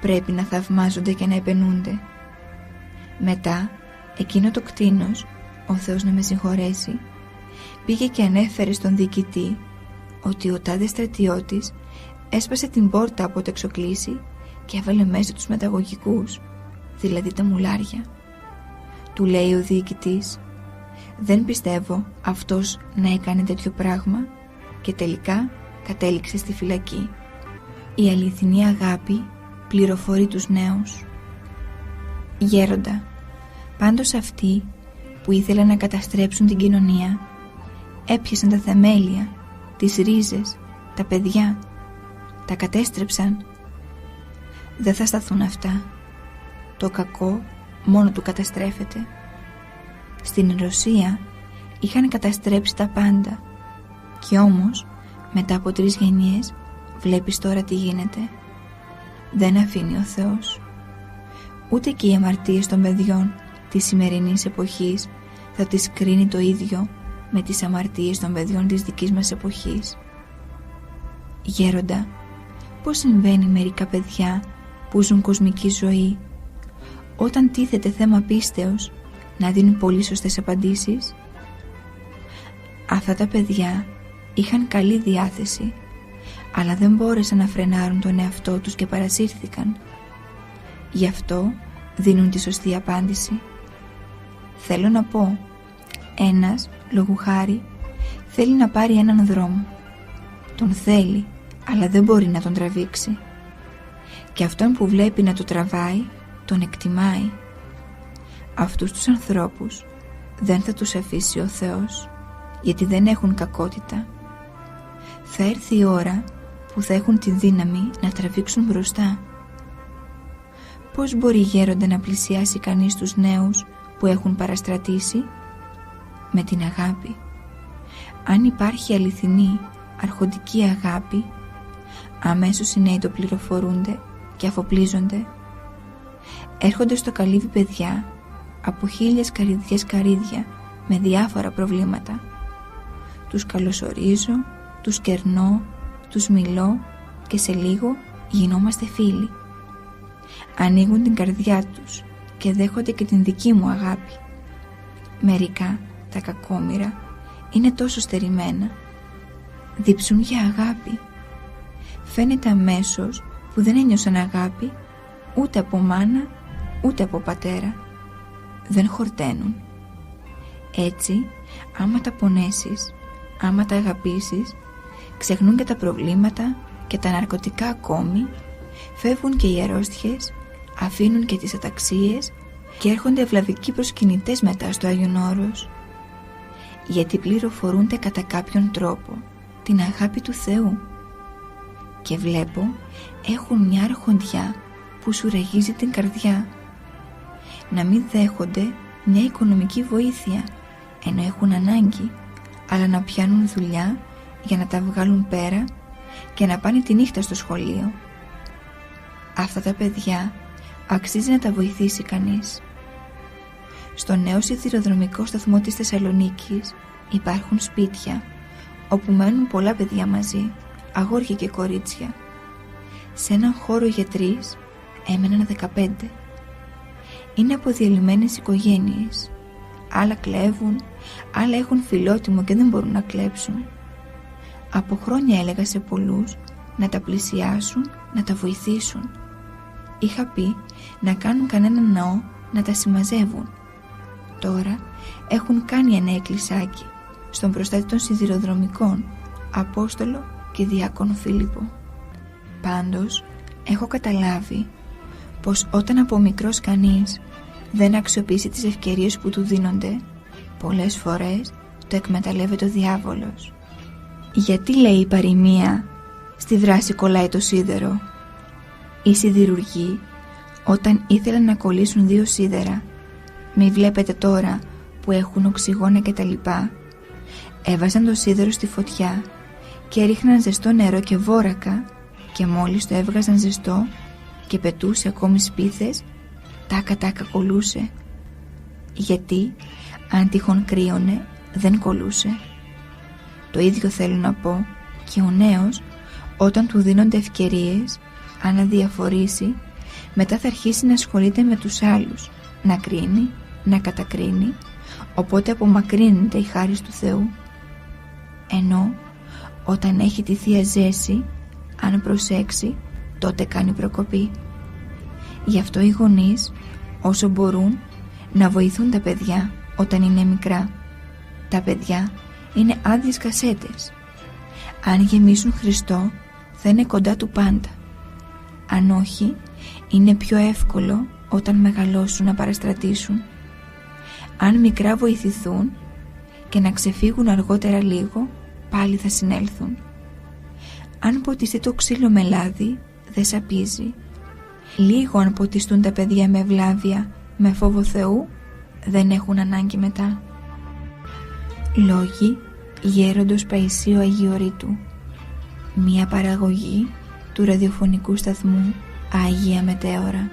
πρέπει να θαυμάζονται και να επενούνται. Μετά εκείνο το κτήνος, ο Θεός να με συγχωρέσει, πήγε και ανέφερε στον διοικητή ότι ο τάδε στρατιώτης έσπασε την πόρτα από το εξοκλήσι και έβαλε μέσα τους μεταγωγικούς, δηλαδή τα μουλάρια. Του λέει ο διοικητής, «Δεν πιστεύω αυτός να έκανε τέτοιο πράγμα», και τελικά κατέληξε στη φυλακή. Η αληθινή αγάπη πληροφορεί τους νέους. Γέροντα, πάντως αυτοί που ήθελαν να καταστρέψουν την κοινωνία έπιασαν τα θεμέλια, τις ρίζες, τα παιδιά, τα κατέστρεψαν. Δεν θα σταθούν αυτά. Το κακό μόνο του καταστρέφεται. Στην Ρωσία είχαν καταστρέψει τα πάντα και όμως μετά από 3 γενιές βλέπεις τώρα τι γίνεται. Δεν αφήνει ο Θεός. Ούτε και οι αμαρτίες των παιδιών της σημερινής εποχής θα τις κρίνει το ίδιο με τις αμαρτίες των παιδιών της δικής μας εποχής. Γέροντα, πώς συμβαίνει μερικά παιδιά που ζουν κοσμική ζωή, όταν τίθεται θέμα πίστεως, να δίνουν πολύ σωστές απαντήσεις? Αυτά τα παιδιά είχαν καλή διάθεση, αλλά δεν μπόρεσαν να φρενάρουν τον εαυτό τους και παρασύρθηκαν. Γι' αυτό δίνουν τη σωστή απάντηση. Θέλω να πω, ένας, λόγου χάρη, θέλει να πάρει έναν δρόμο. Τον θέλει, αλλά δεν μπορεί να τον τραβήξει. Και αυτόν που βλέπει να το τραβάει, τον εκτιμάει. Αυτούς τους ανθρώπους δεν θα τους αφήσει ο Θεός, γιατί δεν έχουν κακότητα. Θα έρθει η ώρα που θα έχουν τη δύναμη να τραβήξουν μπροστά. Πώς μπορεί γέροντα να πλησιάσει κανείς τους νέους που έχουν παραστρατήσει? Με την αγάπη. Αν υπάρχει αληθινή, αρχοντική αγάπη, αμέσως οι νέοι το πληροφορούνται και αφοπλίζονται. Έρχονται στο καλύβι παιδιά από 1000 καρυδιές καρύδια με διάφορα προβλήματα. Τους καλωσορίζω, τους κερνώ, τους μιλώ και σε λίγο γινόμαστε φίλοι. Ανοίγουν την καρδιά τους και δέχονται και την δική μου αγάπη. Μερικά, τα κακόμοιρα, είναι τόσο στερημένα. Διψούν για αγάπη. Φαίνεται αμέσως που δεν ένιωσαν αγάπη ούτε από μάνα ούτε από πατέρα. Δεν χορταίνουν. Έτσι, άμα τα πονέσεις, άμα τα αγαπήσεις, ξεχνούν και τα προβλήματα και τα ναρκωτικά ακόμη, φεύγουν και οι αρρώστιες, αφήνουν και τις αταξίες και έρχονται ευλαβικοί προσκυνητές μετά στο Άγιον Όρος, γιατί πληροφορούνται κατά κάποιον τρόπο την αγάπη του Θεού. Και βλέπω έχουν μια αρχοντιά που σου ραγίζει την καρδιά. Να μην δέχονται μια οικονομική βοήθεια ενώ έχουν ανάγκη, αλλά να πιάνουν δουλειά για να τα βγάλουν πέρα και να πάνε τη νύχτα στο σχολείο. Αυτά τα παιδιά αξίζει να τα βοηθήσει κανείς. Στο νέο σιδηροδρομικό σταθμό της Θεσσαλονίκης υπάρχουν σπίτια όπου μένουν πολλά παιδιά μαζί, αγόρια και κορίτσια. Σε έναν χώρο για 3 έμεναν 15. Είναι αποδιαλυμένες οικογένειες. Άλλα κλέβουν, άλλα έχουν φιλότιμο και δεν μπορούν να κλέψουν. Από χρόνια έλεγα σε πολλούς να τα πλησιάσουν, να τα βοηθήσουν. Είχα πει να κάνουν κανέναν ναό να τα συμμαζεύουν. Τώρα έχουν κάνει ένα εκκλησάκι στον προστάτη των σιδηροδρομικών, Απόστολο και Διάκονο Φίλιππο. Πάντως έχω καταλάβει πως όταν από μικρός κανείς δεν αξιοποιήσει τις ευκαιρίες που του δίνονται, πολλές φορές το εκμεταλλεύεται ο διάβολος. Γιατί λέει η παροιμία «Στη δράση κολλάει το σίδερο»? Οι σιδηρουργοί όταν ήθελαν να κολλήσουν 2 σίδερα, μη βλέπετε τώρα που έχουν οξυγόνα και τα λοιπά, έβαζαν το σίδερο στη φωτιά και ρίχναν ζεστό νερό και βόρακα και μόλις το έβγαζαν ζεστό και πετούσε ακόμη σπίθες, τάκα κολούσε. Γιατί αν τυχόν κρύωνε δεν κολούσε. Το ίδιο θέλω να πω και ο νέος όταν του δίνονται ευκαιρίες, αν αδιαφορήσει, μετά θα αρχίσει να ασχολείται με τους άλλους, να κρίνει, να κατακρίνει, οπότε απομακρύνεται η χάρις του Θεού. Ενώ όταν έχει τη Θεία Ζέση, αν προσέξει, τότε κάνει προκοπή. Γι' αυτό οι γονείς όσο μπορούν να βοηθούν τα παιδιά όταν είναι μικρά. Τα παιδιά είναι άδειες κασέτες. Αν γεμίσουν Χριστό θα είναι κοντά του πάντα. Αν όχι, είναι πιο εύκολο όταν μεγαλώσουν να παραστρατήσουν. Αν μικρά βοηθηθούν και να ξεφύγουν αργότερα λίγο, πάλι θα συνέλθουν. Αν ποτιστεί το ξύλο με λάδι, δεν σαπίζει. Λίγο αν ποτιστούν τα παιδιά με ευλάβεια, με φόβο Θεού, δεν έχουν ανάγκη μετά. Λόγοι Γέροντος Παϊσίου Αγιορείτου. Μια παραγωγή του ραδιοφωνικού σταθμού Αγία Μετέωρα.